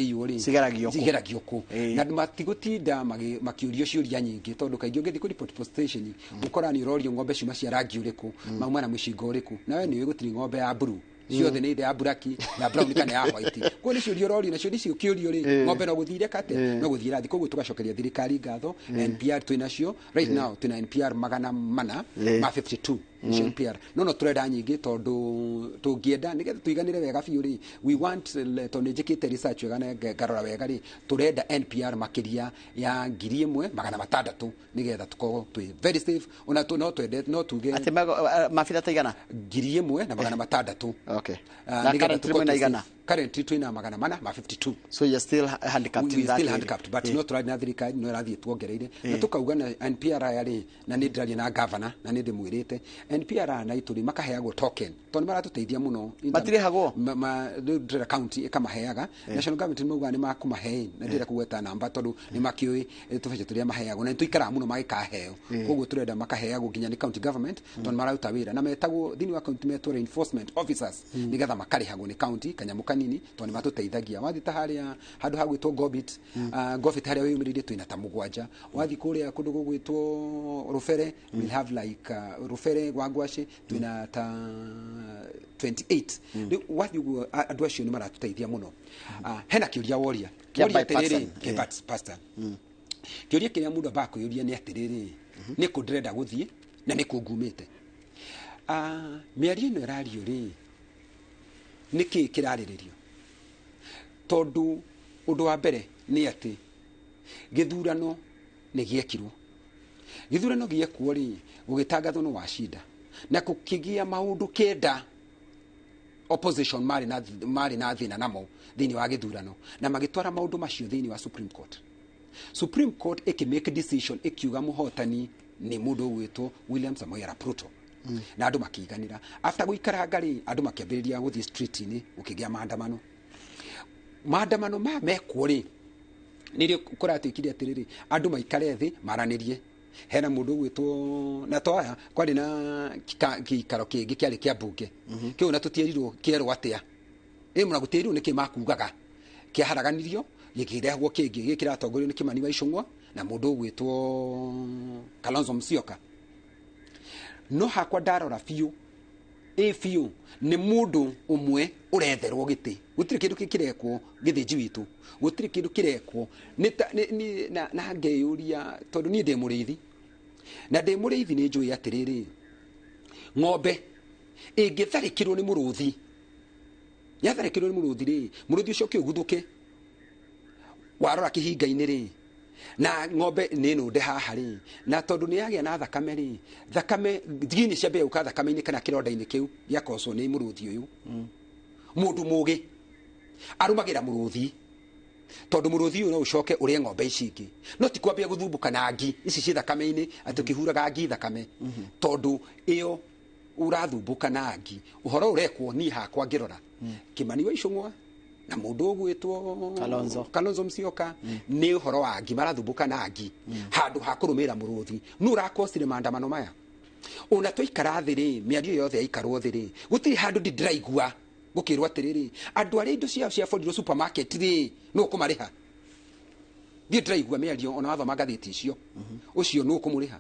iyu ri cigeragio ku na matigutinda makiurio ciuria nyingi tondu kaingĩ ungithi ku report station ukora ni rorio ng'ombe ciuma cia rangi uriku mauma na mucingo uriku nawe ni wigutiri ng'ombe ya blue ciothe ni ya buraki na brown kana ya white ko ni ciurio rorio na ciurio ciurio ri ng'ombe no guthire kate no guthira thi koguo tugacokeria thirikari ngatho NPR twinacio right now twina NPR magana mana ma 52 NPR no turenda nyingi tondu tungienda nigetha tuiganire wega biu ri we want tondu njikite research wega na garora wega ri turenda NPR makiria ya 1,600 nigetha tukorwo twi very safe ona tu no twende no tuge ati mafitha taigana 1,600 okay na currently mwena igana currently twina magana mana ma 52 so you're still handicapped with that still handicapped but no try na thirikari no rathie tuongereire na tukauga na NPR yari na ni ndiraria na governor na ni ndimwirite NPR na ituri makaheagwo token tondu maratuteithia muno matirehagwo ndira county ikamaheaga national government mauga ni makumahe na ndira kugweta namba tondu ni makioi tubece turia maheagwo na tuikara muno magikaheo koguo turenda makaheagwo nginya ni county government tondu mararuta wira na metagwo thini wa county metwo reinforcement officers nigetha makarihagwo ni county kanyamuka nini tondu matuteithagia wathi ta haria handu hagwitwo Gobit Gobit haria wimiririe twina ta mugwanja wathi kuria kundu gugwitwo Rufere we have like Rufere gwangwashi twina ta 28 wathi andu acio ni maratuteithia muno hena kiuria woria atiriri pastor kiuria kiria mundu abako yuria ni atiriri ni ku ndrenda guthie na ni ku ngumite miario ino irario ri niki kirariririo tondu undu wa mbere ni ati githurano ni giekirwo githurano giekwo ri gugitangathwo no washinda na kukigia maundu kenda opposition mari na thina namo thini wa githurano na magitwara maundu macio thini wa Supreme Court make decision ikiuga muhotani ni mundu gwitwo William Samoei Arap Ruto na andu makiganira after guikara ngari andu makiambiriria guthie street ni ukigia maandamano ma mekwo ri nirio kuratikire atiriri andu maikare thi maranirie hena mundu gwitwo na toya kwari na kikaro kingi kiari kia bunge kiu na tutierirwo kierwo atia muna gutirirwo niki makugaga haraganirio gikirehwo kingi gikiratongorio ni Kimani wa Icung'wa na mundu gwitwo Kalonzo Musyoka. No hakwa ndarora biũ biũ nĩ mũndũ ũmwe ũretherwo gĩtĩ. Gũtirĩ kĩndũ kĩrekwo gĩthĩnji witũ, gũtirĩ kĩndũ kĩrekwo na ngeyũria tondũ niĩ ndĩ mũrĩithi na ndĩ mũrĩithi nĩ njũĩ atĩrĩrĩ, ng'ombe ĩngĩtharĩkĩrwo nĩ mũrũthi, yatharĩkĩrwo nĩ mũrũthi rĩ, mũrũthi ũcio ũkĩũguthũke warora kĩhinga-inĩ rĩ, na ng'ombe nĩ nũnde haha rĩ, na tondũ nĩ yagĩa na thakame rĩ, thakame thigini ciambia gũka thakame-inĩ kana kĩronda-inĩ kĩu gĩakocwo nĩ mũrũthi ũyũ. Mũndũ mũgĩ arũmagĩra mũrũthi tondũ mũrũthi ũyũ no ũcoke ũrĩe ng'ombe ici ingĩ, no ti kwambia gũthumbũka na ngi ici ciĩ thakame-inĩ atĩ ũkĩhuraga ngi thakame, tondũ ĩyo ũrathumbũka na ngi. Ũhoro ũrekwo niĩ hakwa ngĩrora Kimani wa Icung'wa na mundu ugwitwo Kalonzo Musyoka ni uhoro wa ngi marathumbũka na ngi handu ha kũrũmĩrĩra mũrũthi. Nu urakosire maandamano maya ona tũikara thĩ rĩ, mĩario yothe aikarwo thĩ rĩ, gũtirĩ handũ ndiraigua gũkĩrwo atĩrĩrĩ andũ arĩa indo ciao ciaborirwo supermarket rĩ no kũmarĩha. Thiĩ ndiraigua mĩario ona wathoma ngathĩti icio ũcio no kũmũrĩha.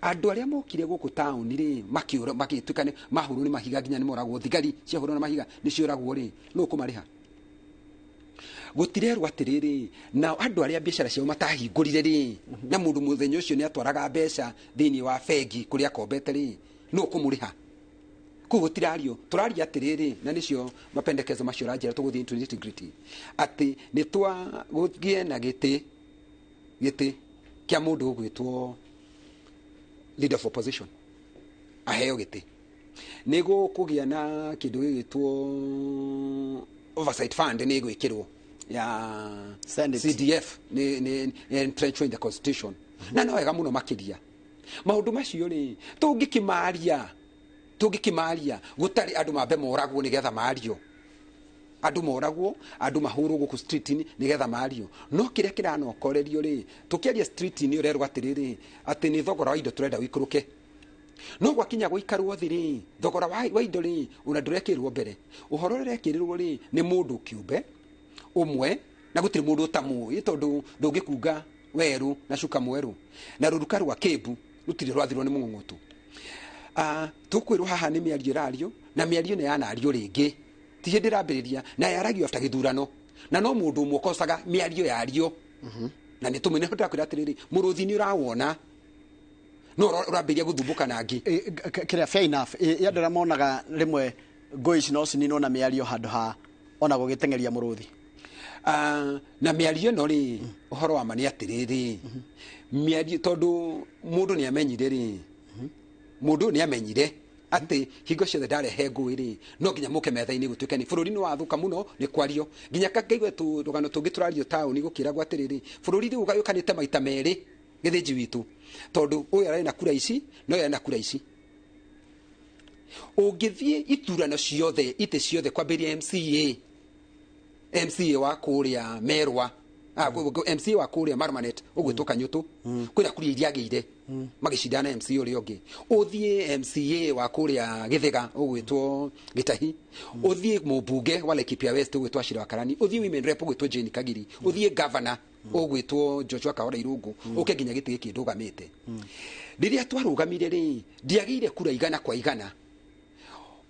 Andũ arĩa mokire gũkũ taũni rĩ makĩũra magĩtuĩka mahũrwo nĩ mahiga nginya nĩ moragwo, thigari ciahũrwo na mahiga nĩ cioragwo rĩ no kũmarĩha. Gũtirerwo atĩrĩrĩ na andũ arĩa biacara ciao matahingũrire rĩ na mũndũ mũthenya ũcio nĩ atwaraga mbeca thĩinĩ wa bengi kũrĩa akombete rĩ no kũmũrĩha. Koguo tũrario atĩrĩrĩ na nĩcio mapendekezo macio ranjĩra tũgũthiĩ into integrity atĩ nĩ twagũthiĩ na gĩtĩ kĩa mũndũ ũgwĩtwo leader of opposition aheo gĩtĩ. Nĩ gũkũgĩa na kĩndũ gĩgĩtwo oversight fund nĩ gwĩkĩrwo ya CDF ni entrenchment in the constitution. Na no wega muno makĩria maũndũ macio rĩ tũngĩkĩmaria gũtarĩ andũ mambe moragwo nĩgetha mario, andũ moragwo, andũ mahũrwo gũkũ street-inĩ nĩgetha mario. No kĩrĩa kĩranokorerio rĩ tũkĩaria street-inĩ ũrerwo atĩrĩrĩ atĩ nĩ thogora wa indo tũrenda wĩikũrũke. No gwakinya gũikarwo thĩ rĩ thogora wa indo rĩ ona ndũrekĩrwo mbere. Ũhoro ũrekĩrĩrwo rĩ nĩ mũndũ kĩũmbe ũmwe na gũtirĩ mũndũ ũtamũĩ tondũ ndũngĩkunga werũ na cuka mwerũ na rũruka rwa kĩmbu rũtirĩ rwathirwo nĩ mũng'ũng'ũtũ. Tũkwĩrwo haha nĩ mĩario ĩrario na mĩario nĩ yanario rĩngĩ ti hĩndĩ ĩrambĩrĩria na yaragio after gĩthurano na no mũndũ ũmwe ũkocaga mĩario yario na nĩ tũmene tũrakwĩra atĩrĩrĩ mũrũthi nĩ ũrawona no ũrambĩrĩria gũthumbũka na ngi kĩrĩa fair enough. Andũ arĩa monaga rĩmwe ngũĩ ici no cininwo na mĩario handũ ha ona gũgĩteng'eria mũrũthi. Na mĩario ĩno rĩ ũhoro wa ma nĩ atĩrĩrĩ mĩario tondũ mũndũ nĩ amenyire rĩ mũndũ nĩ amenyire atĩ hingo ciothe ndarehe ngũĩ rĩ no nginya mũke metha-inĩ gũtuĩke nĩ bũrũri nĩ wathũka mũno nĩ kwario. Nginya ngaigue tũrũgano tũngĩ tũrario taũni gũkĩragwo atĩrĩrĩ bũrũri rĩu ũgayũkanĩte maita merĩ gĩthĩnji witũ tondũ ũyũ ararĩ na kura ici no ũyũ ararĩ na kura ici. Ũngĩthiĩ iturano ciothe itĩ ciothe kwambĩria MCA wa kũrĩa Merwa MCA wa kũrĩa Marmanet ũgwĩtwo Kanyũtũ kwĩna kura iria agĩire magĩcindana MCA ũrĩa ũngĩ. Ũthiĩ MCA wa kũrĩa Gĩthĩga ũgwĩtwo Gĩtahi, ũthiĩ mũmbunge wa Laikipia West ũgwĩtwo Achira wa Karani, ũthiĩ women rep ũgwĩtwo Jane Kagiri, ũthiĩ governor ũgwĩtwo Joshua Kaora Irungu, ũke nginya gĩtĩ gĩkĩ ndũgamĩte. Rĩrĩa twarũgamire rĩ ndiagĩire kura igana kwa igana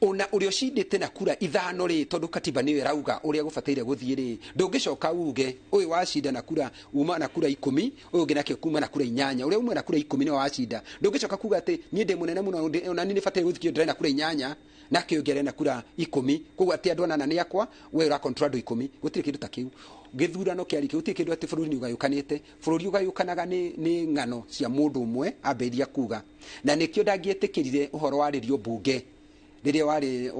ona ũrĩa ũcindĩte na kura ithano rĩ tondũ katiba nĩyo ĩrauga ũrĩa gũbataire gũthiĩ rĩ ndũngĩcoka uge ũyũ wacinda na kura uma na kura 10 ũyũ ũngĩ nake kuma na kura 8 ũrĩa umwe na kura 10 nĩwe wacinda. Ndũngĩcoka kuga atĩ niĩ ndĩ mũnene mũno ona niĩ nĩbataire gũthikio ndĩrĩ na kura 8 nake ũngĩ arĩ na kura 10 koguo atĩ andũ anana nĩ akwa we ũra control andũ 10. Gũtirĩ kĩndũ ta kĩu. Gĩthurano kĩarĩ gũtirĩ kĩndũ atĩ bũrũri nĩ ũgayũkanĩte. Bũrũri ũgayũkanaga nĩ ng'ano cia mũndũ ũmwe ambĩrĩria kuga na nĩkĩo ndangĩetĩkĩrire ũhoro warĩrio mbunge rĩrĩa warĩ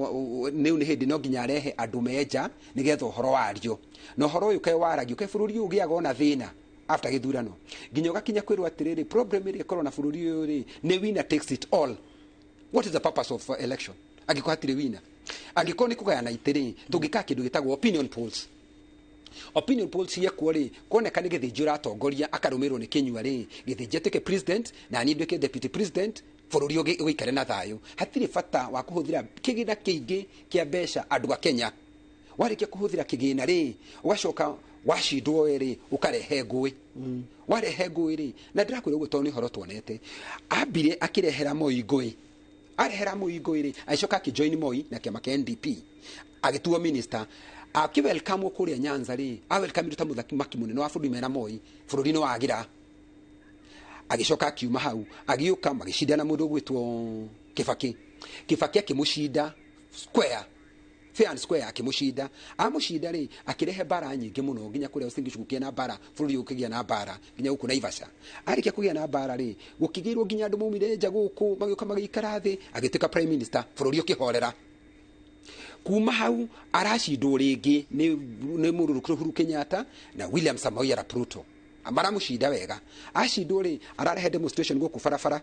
nĩu nĩ hĩndĩ no nginya arehe andũ menja nĩgetha ũhoro wario na ũhoro ũyũ kaĩ waragio kaĩ bũrũri ũyũ ũgĩaga ona thĩna after gĩthurano nginya ũgakinya kwĩrwo atĩrĩrĩ problem ĩrĩa ĩkorwo na bũrũri ũyũ rĩ nĩ winner takes it all. What is the purpose of election angĩkorwo hatirĩ winner? Angĩkorwo nĩ kũgayana itĩ tũngĩka kĩndũ gĩtagwo opinion polls. Opinion polls ciekwo rĩ kuoneka nĩ gĩthĩnji ũratongoria akarũmĩrwo nĩ Kĩnyua rĩ gĩthĩnji atuĩke president na niĩ nduĩke deputy president bũrũri ũgĩikare na thayũ. Hatirĩ bata wa kũhũthĩra kĩgĩna kĩingĩ kĩa mbeca andũ a Kenya warikia kuhuthira kigina ri ugacoka washindwo ri ukarehe ngui warehe ngui ri na ndirakwira uguo toni horo tuonete ambire akirehera Moi ngui arehera Moi ngui ri acoka akijoin Moi na kiama kia NDP agituo minister akiwelcome kuria Nyanza ri awelcome ta muthaki munene wa bururi mena Moi bururi no wagira agicoka akiuma hau agiuka magicindana mundu gwitwo Kibaki akimucinda square fair and square akimucinda amucinda ri akirehe bara nyingi muno nginya kuria usingicukia na bara bururi ukigia na bara nginya guku Naivasha arikia kugia na bara ri gukigirwo nginya andu maumire nja guku magioka magikara thi agituika prime minister bururi ukihorera kuma hau aracindwo ringi ni mururu Uhuru Kenyatta na William Samoei Arap Ruto amara mucinda wega acindwo ri ararehe demonstration guku farafara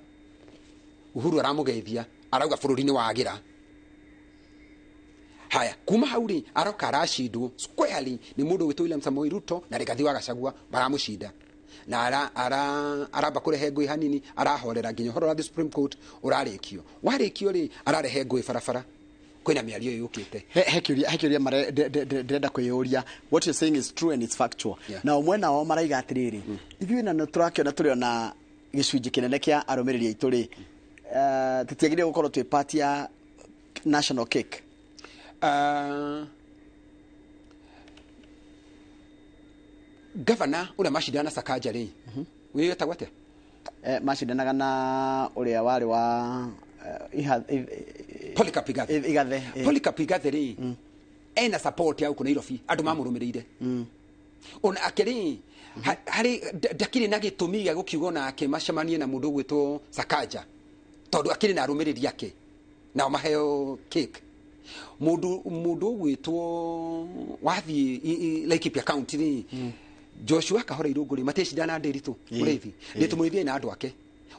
Uhuru aramugeithia arauga bururi ni wagira haya kuma hau ri aroka aracindwo squarely ni mundu witwa William Samoei Ruto na Rigathi wa Gachagua baramucinda na aramba kurehe ngui hanini arahorera nginya horo wa Supreme Court urarikio warikio ri ararehe ngui farafara kwina miario yukite hekiuria mare ndenda kwiyuria what you're saying is true and it's factual na umwena wa maraiga atiriri ithui na turakiona turiona gicunji kinene kia arumiriri aitu ri tutiagire gukorwo twi party ya national cake governor ule mashidana Sakaja ri wiyo tagwate mashidanaga na uria wari wa Polycarp Igathe ri ena support ya kuna Nairobi andu mamurumirire ona akiri hari dakiri na gitumi gya gukiugo na akimacemanie na mundu gwitwo Sakaja tondu akiri na arumiriri yake na maheo cake mundu gwitwo wathi Laikipia County ri Joshua Kahora Irungu ri matecindana ndiritu urithi nditumurithie na andu ake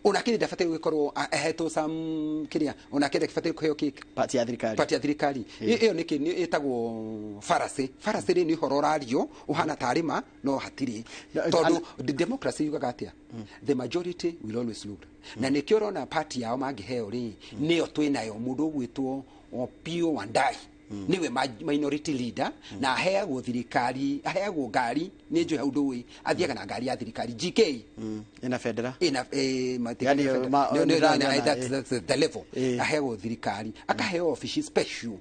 ona kiri ndafatiri gukorwo eheto sam kiria ona kiri kifatiri kuheo cake party ya thirikari iyo niki etagwo farasi ri ni horo radio uhana tarima no hatiri tondu democracy yugaga atia the majority will always rule na nikio rona party yao mangiheo ri niyo twinayo mundu gwitwo Opio Wandai niwe minority leader na aheagwo thirikari aheagwo ngari ni njo haundu wi athiaga na ngari ya thirikari GK ina federal that's the level aheagwo thirikari akaheo office special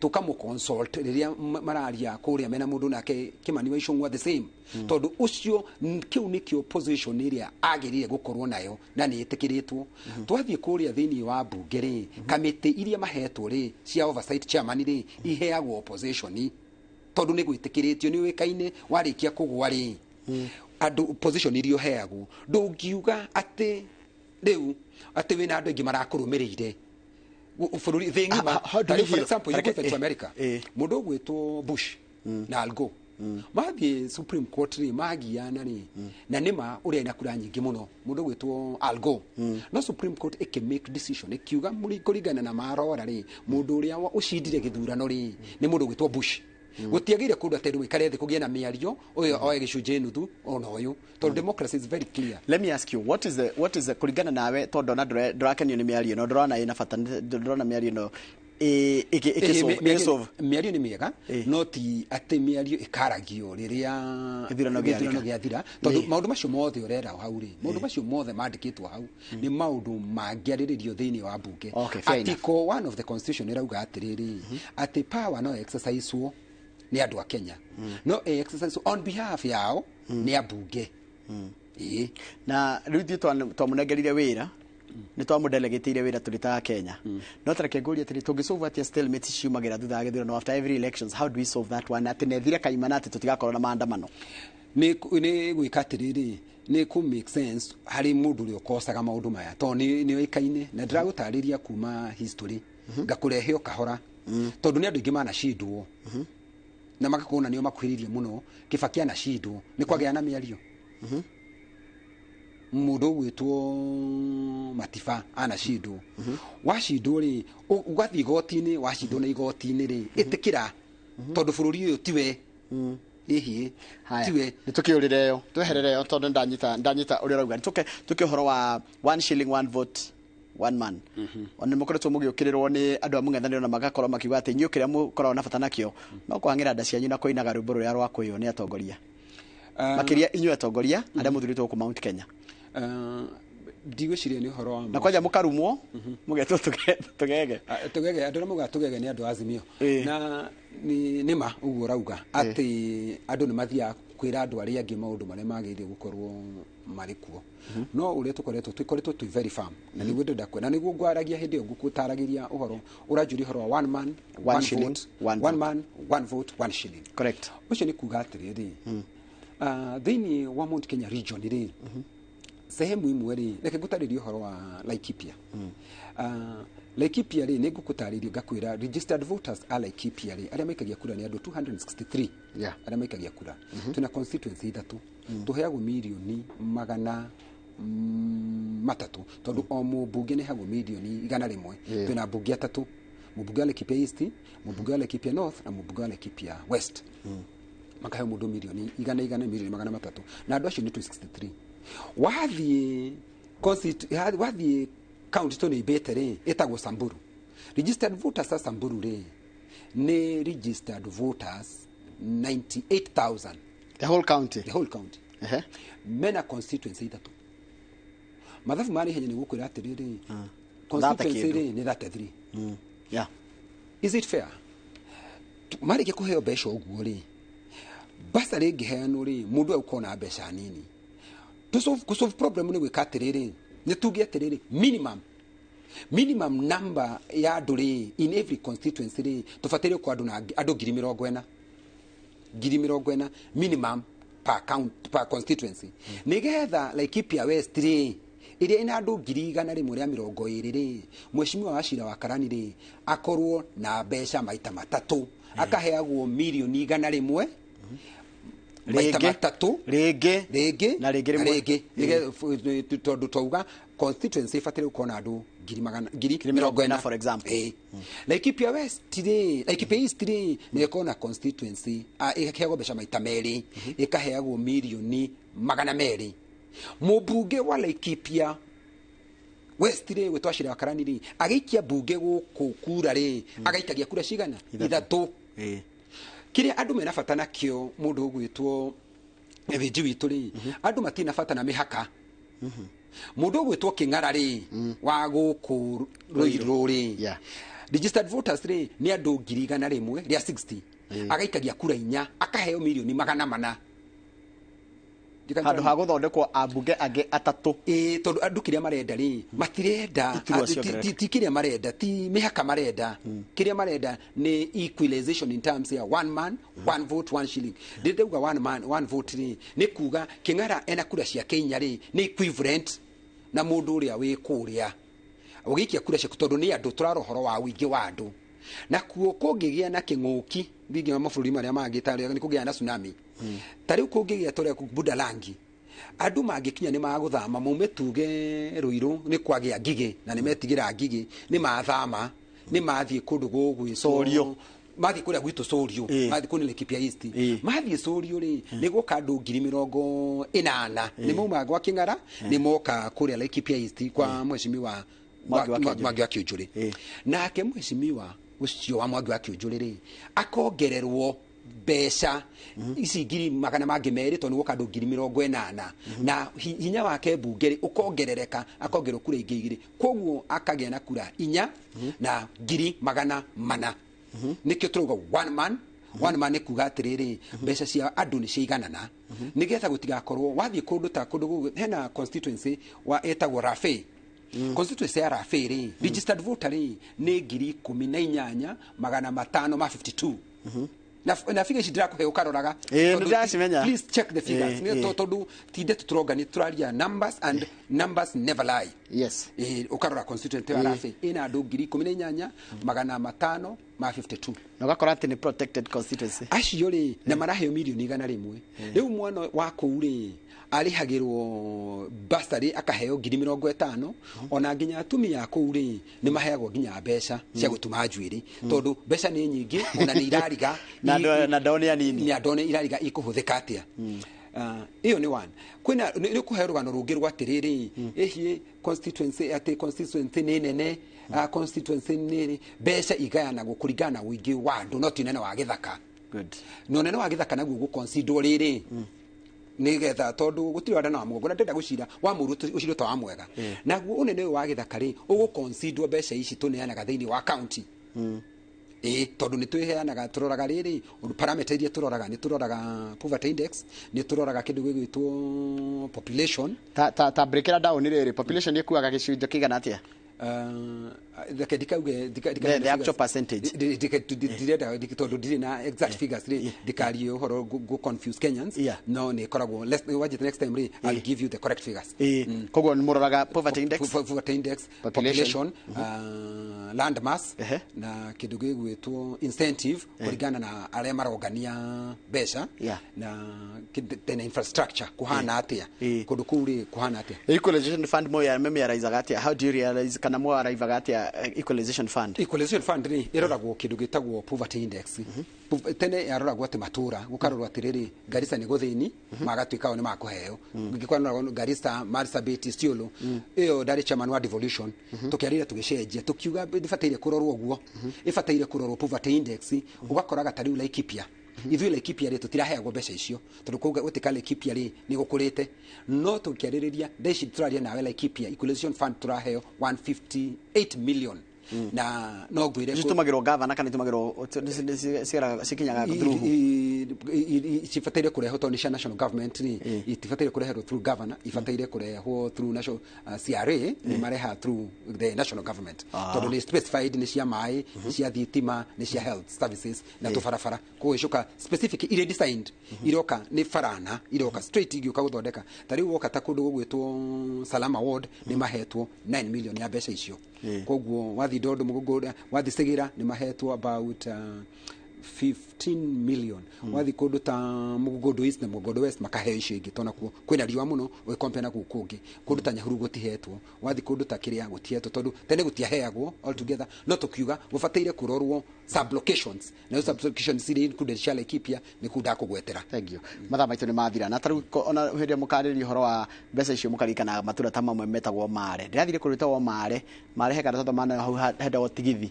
tukamu consult riria mararia kuria mena mundu nake Kimani wa Icung'wa the same tondu ucio kiu nikio position iria agirire gukorwo nayo na ni itikiritwo twathie kuria thini wa bunge ri kamiti iria mahetwo ri cia oversight chairman ri iheagwo opposition tondu ni gwitikiritio ni wikaine warikia kugwa ri andu position irio heagwo ndungiuga ati riu ati wina andu ingi marakurumirire bururi thingima for example you go to America mundu gwitwo Bush na Al Gore mathie Supreme Court ri magiana ri na nima uria ina kura nyingi muno mundu gwitwo Al Gore no Supreme Court eke make decision ekiuga muri kurigana na marora ri mundu uria ucindire githurano ri ni mundu gwitwo Bush gutiagire kundu ateru ikare thi kugia na miario uyo oye gicunje nuthu ona uyu to democracy is very clear. Let me ask you what is the kurigana nawe to ndona ndurakenio ni miario no ndurona ina fata ndurona miario no miario ni miega no ti ati miario ikaragio riria githurano giathira tondu maundu macio mothe urera hau ri maundu macio mothe mandikitwo hau ni maundu mangiariririo thiini wa bunge article 1 of the constitution irauga atiriri ati power no exercise ni andu a Kenya no exercise on behalf yao ni abunge na riu twamunengerire wira ni twamudelegateire wira turitaga Kenya no tareke nguria atiri tungisolve atia stalemate ciumagira thutha githurano after every elections how do we solve that one ati nethire kaimana ati tutigakorwo na maandamano ni gwika atiriri ni ku make sense hari mundu uri ukosaga maundu maya to ni oikaine na ndiragutariria kuma history ngakureheo kahora tondu ni andu ingi mana cindwo na makakuna nio makwiririe muno Kibaki na cindwo ni kwagea na miario mundu gwitwo Matiba ana cindwo wacindwo ri ugathi igoti-ini wacindwo na igoti-ini ri itikira tondu bururi uyu tiwe hihi tiwe nitukiurire yo tweherere yo tondu ndanyita uri rauga tuke horo wa 1 shilling 1 vote one man ona mukoretwo mugiukirirwo ni andu amung'ethaniro na magakorwo makiuga ati nyu kiria mukorwo na bata nakio no kuhangira nda cianyu na kuinaga rwimbo ruria rwa kuyo ni atongoria makiria inyu atongoria aria muthuritwo ku Mount Kenya ndigwiciria ni uhoro wa na kwanja mukarumwo mugetwo tugege andu na muga tugege ni andu azimio na ni ma uguo rauga ati andu ni mathia kwira andu aria angi maundu maria magire gukorwo mari kuo no uria tukoretwo tu very firm na niguo ndakwe na niguo ngwaragia hindi ngukutaragiria uhoro uranjuri uhoro wa one man one shilling one man one vote one shilling correct ucio ni kuga atiriri thini wa Mount Kenya region ri sehemu imwe ri reke ngutaririe uhoro wa Laikipia Laikipia ri ningukutaririe ngakwira registered voters are Laikipia ri aria maikagia kura ni andu 263 aria maikagia kura tuna constituency ithatu tuheagwo milioni magana matatu tondu o mubunge ni hagwo milioni 100 tuna bunge atatu mubunge wa Laikipia East mubunge wa Laikipia North na mubunge wa Laikipia West makahe mundu milioni 100 milioni magana matatu na andu acio ni 263 wathi county to ni betere etagwo Samburu registered voters are Samburu re ni registered voters 98,000 the whole county mena constituency ithatu mathafu mari henya ni gukwira atiriri constituency re ni 33 is it fair mari ke kuheo besho uguo ri basa ri ngiheano ri mundu ukona besha nini to solve problem ni gwikatiriri ni tugi atiriri minimum number ya anduri in every constituency ri tufatire kwa andu 40,000 minimum per constituency nigetha Laikipia West ri iria ina andu 120 ri mheshimiwa wa Shira wa Karani ri akorwo na besha maita matatu akaheagwo milioni 100 maita matatu rege na rege tondu twauga constituency ifatire ukona andu 140 for example Laikipia West ri Laikipia East ri ni kona constituency ikaheagwo besha maita meri ikaheagwo milioni 200 mubunge wa Laikipia West ri wetwashira Karani ri agikia bunge guku kura ri agaikagia kura cigana ithatu kiria andu mena bata nakio mundu gwitwo evinji witu ri andu matina bata na mihaka mundu gwitwo King'ara ri wa guku Ruiru ri registered voters ri ni andu 100,000 ria 60 agaikagia kura 4 akaheo milioni 400 handu ha guthondekwo abunge age atatu tondu andu kiria marenda ri matirenda ti kiria marenda ti mihaka marenda kiria marenda ni equalization in terms ya one man one vote one shilling ndeuga one man one vote ri ni kuga King'ara ena kura cia Kenya ri ni equivalent na mundu uria wi kuria ugikia kura cia tondu ni andu turarohoro wa wingi wa andu na kuo kungigia na king'uki bingi wa mabũrũri maria mangĩ tarĩ ni kugia na tsunami tariu kungigia tore ku Budalangi andu mangikinya ni maguthama maume tuge Ruiru ni kwagia ngigi na ni metigira ngigi ni mathama ni mathie kundu gugwicorio mathi kuria gwitu Sorio mathi kuni Laikipia East mathi Sorio ri ni guka andu 80,000 ni mauma gwa King'ara ni moka kuria Laikipia East kwa mheshimiwa Mwangi wa Kiunjuri nake mheshimiwa ucio wa Mwangi wa Kiunjuri ri akongererwo besha ici 200,000 tondu guka andu 80,000 na hinya wake bunge ri ukongerereka akongerwo kura ingi igiri koguo akagia na kura 4 na 100,000 nikio turuga one man kuga atiriri besha cia andu ni ciiganana nigetha gutigakorwo wathie kundu ta kundu hena constituency wa etagwo Rafe constituency ya Rafe ri registered voter ri ni 18,552 na figure shidira ko ukaroraga please check the figures ni tondu tinde tutroga ni turaria numbers and numbers never lie ukarora constituency ya Rafe ina andu 18,552 na gakora ati ni protected constituency acio ri na maraheo milioni 100 riu mwana wa kuuri arihagirwo basari akaheo 50,000 ona nginya atumia kuuri ni maheagwo nginya besha cia gutuma njuiri tondu besha ni nyingi ona ni irariga na ndone nini ni ndone irariga ikuhuthika atia iyo ni one kwina ni kuhe rugano rungi rwa tiriri ehi constituency nene constituency nini besha igayana gukurigana wingi wa ndu no tinene wa githaka good no nene wa githaka naguo guconsider riri nigetha tondu gutiri wanda na mugo ndenda gucira wa murutu uciro to amwega naguo unene wa githaka ri uguconsider besha ici tuneanaga thiini wa county tondu ni twiheanaga turoraga riri parameter iria turoraga ni turoraga poverty index ni turoraga kindu gwitwo population ta breakera down riri population ni kuaga gicunjo kigana atia the actual percentage tondu ndiri na exact figures ri ndikari uhoro go confuse Kenyans no ni koragwo let's watch it next time ri I'll give you the correct figures kogo ni muroraga poverty index population land mass na kindu gwitwo incentive kuringana na aria marogania besha na tena infrastructure kuhana atia kundu kuri kuhana atia equalization fund mo ya meme ya raizaga atia how do you realize kana mo araivaga atia equalization fund ni iroragwo kindu gitagwo poverty index tene yaroragwo ati matura gukarorwa atiriri Garissa ni guthini magatwika ni makuheo ngikwana Garissa Marsabit Stiolo iyo ndari chairman wa devolution tukiarira tugicenjia tukiuga ifataire kurorwo guo ifataire kurorwo poverty index ugakoraga tari ula Laikipia ithui Laikipia ri tutiraheagwo mbeca icio tondu kuga gutika Laikipia ri ni gukurite no tukiaririria ndeci turaria nawe Laikipia equalization fund turaheo 158 million na no gwire ko tumagiro governor kana tumagiro sikinyaga through ifataire kureho to national government ni ifataire kureho through governor ifataire kureho through national CRA ni mareha through the national government to ni specified ni cia mai cia thitima ni cia health services na tufarafara ko ishuka specific ile designed iroka ni farana iroka straight igioka guthondeka tari woka ta kundu gwitwo Salama Ward ni mahetwo 9 million ya mbeca icio koguo wathi ndondo mugogoda wathi segira ni mahetwo about 15 million wathi kundu ta mugogodo east na mugogodo west makaheo icio ingi tona kuo kwina riwa muno we compare na gukungi kundu ta Nyahuru gutihetwo wathi kundu ta kiria gutihetwo tondu tene gutiaheagwo all together no tukiuga gufataire kurorwo sub locations na sub locations iri included shala Laikipia ni kuda kugwetera thank you matha maitu ni mathira na taru ona hende mukariri horo wa mbeca icio mukarikana matura ta mamwe metagwo mare ndirathire kurutwo mare hekara toto mana hau henda otigithi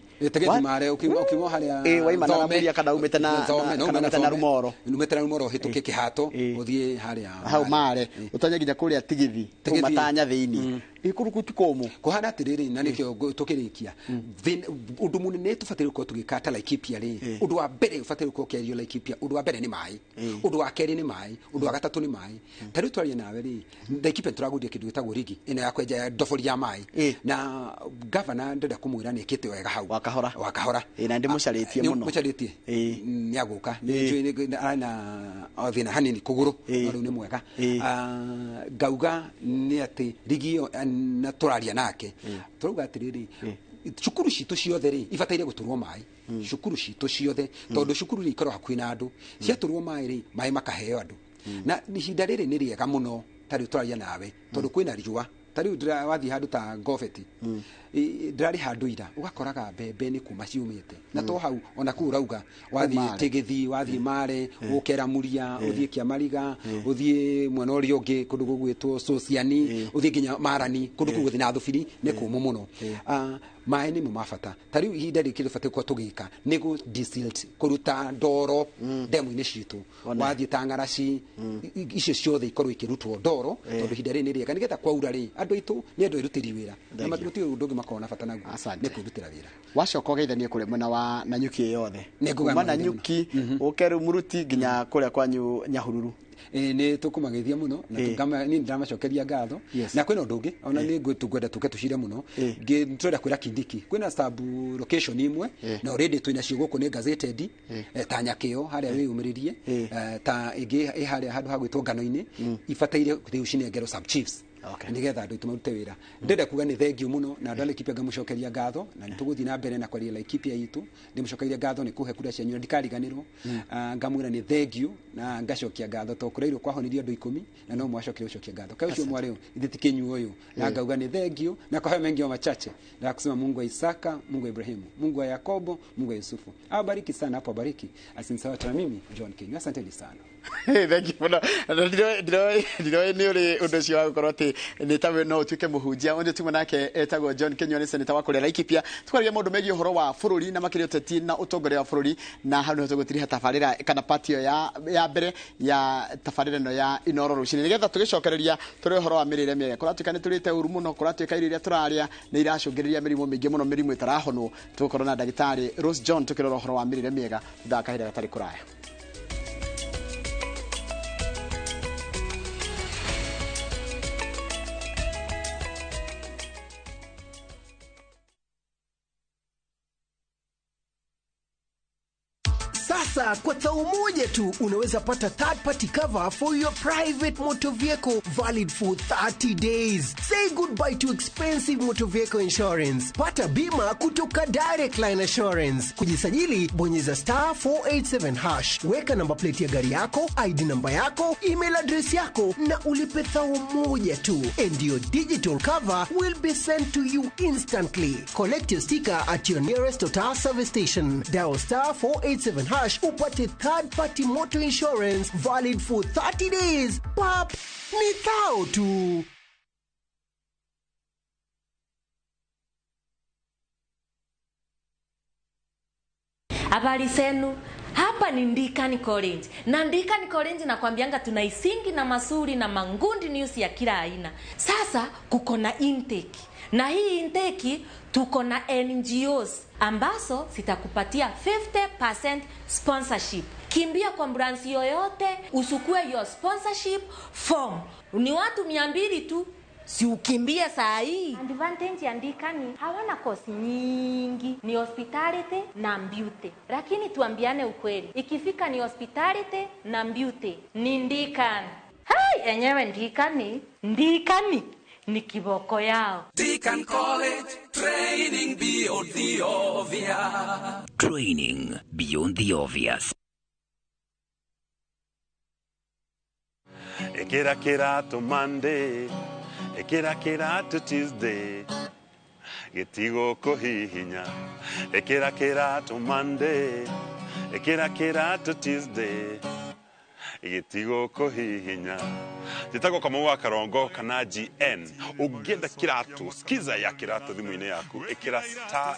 mare ukimo haria waimana muria kana umete na rumoro umete na rumoro hituke kihato uthie haria hau mare utonya ginya kuria tigithi matanya thiini ikurukuti komo kuhana atiriri na nikio tukirikia undu munene tufatire ko tugikata Laikipia ri undu wa mbere ufatire ko kerio Laikipia undu wa mbere ni mai undu wa keri ni mai undu wa gatatu ni mai tari twaria nawe ri Laikipia turagudia kindu gitagwo rigi ina ya kwenja ndobori ya mai na governor ndenda kumwira ni kite wega hau wakahora na ndi mucaritie muno ni aguka ni ana othina hanini kuguru no ni mwega gauga ni ati rigi na turaria nake turuga atiriri cukuru citu ciothe ri ifataire guturwo mai cukuru citu ciothe tondu cukuru ri ikoro hakuhi na andu ciaturwo mai ri mai makaheo andu na ihinda riri ni riega muno tari turaria nawe tondu kwina riua tari ndira wathi handu ta Goveti ndirari handu ira ugakoraga mbembe ni kuma ciumite na to hau ona ku urauga wathi tigithi wathi mare ukera muria uthie Kiamariga uthie mwena urio ungi kundu gugwitwo Sociani uthie ginya Marani kundu kuguthi na thufiri ni kumu muno mai ni mumafata tari ihinda rikiri fate ko tugika nigu disilt kuruta ndoro demu ini citu wathi tangaraci icio ciothe ikorwo ikirutwo ndoro tondu ihinda ri ni riega nigetha kwaura ri andu itu ni andu irutiri wira na matiruti undu makona fata naguo ni kurutira wira wacoka geithania kure mwena wa Nanyuki yothe kuma Nanyuki ukeru muruti ginya kure kwanyu Nyahururu ni tukumagithia muno na tugama ni ndamacokeria ngatho na kwina ndungi ona ni ngwenda tuke tucire muno ngitwenda kwira Kindiki kwina sub location imwe na already twina ciguku ni gazetted ta Nyakio haria wi umiririe ta igi haria handu hagwitwo Ngano-ini ifataire thiucine ngero sub chiefs Okay. nigetha andu tumarute wira ndenda kuga ni thengiu muno na ndale kipe ngamucokeria ngatho na nituguthi na mbere na kwaria ekipe yitu ndimucokeria ngatho ni kuhe kura cianyu ndikariganirwo ngamwira ni thengiu na ngacokia ngatho to kureirwo kwahonirio andu 10 na no mwacokire ucokia ngatho kai ucio mwari ithitikinyu uyu na ngauga ni thengiu na kwa mengi wa machache na kusema Mungu wa Isaka, Mungu wa Ibrahimu, Mungu wa Yakobo, Mungu wa Yusufu abariki sana hapo, abariki asinsawa na mimi John King. Asante sana. Thank you muno. Ndiro ni uri undu cio wa gukorwo ati ni tawe no utuike muhunjia onde tu manake etagwo John King ni seneta wa kurera Laikipia twaragia mundu megi uhoro wa bururi na makiri uteti na utongoria wa bururi na hanu no tugutiri tabarira kana patio ya mbere ya tabarira no ya Inooro rucini nigetha tugicokereria turi uhoro wa mirire miega kuratuika ni turite uru muno kuratuika irio iria turaria ni iracungiriria mirimu mingi muno mirimu itarahonwo tugukorwo na ndagitari Rose John tukirora uhoro wa mirire miega thakahira gatari kuraya. Sasa kwa tao moja tu unaweza pata third party cover for your private motor vehicle valid for 30 days. Say goodbye to expensive motor vehicle insurance. Pata bima kutoka Direct Line Assurance. Kujisajili bonyeza *487#. Weka namba plate ya gari yako, ID namba yako, email address yako na ulipe thao moja tu. And your digital cover will be sent to you instantly. Collect your sticker at your nearest Total service station. Dial *487# upate third party motor insurance valid for 30 days. Pap, ni thao tu. Habari zenu. Hapa ni Ndikani College. Na Ndikani College nakwambianga tunaisingi na masuri na mangundi news ya kila aina. Sasa kuko na intake. Na hii intake tuko na NGOs ambazo zitakupatia 50% sponsorship. Kimbia kwa branch yoyote usukue your sponsorship form. Ni watu 200 tu. Si ukimbie saa hii. Advantage ya Ndikani hawana kosi nyingi, ni hospitality na beauty. Lakini tuambiane ukweli, ikifika ni hospitality na beauty ni Ndikani. Hai, enyewe Ndikani ni kiboko yao. Deacon College, training beyond the obvious. Training beyond the obvious. Ekera to Monday, ekera to Tuesday. Getigo kohihinya. Ekera to Monday, ekera to Tuesday. Igitigo kohihinya titago kama wa karongo kana GN ugienda kiratu skiza ya kiratu thimu-ini yaku ikira star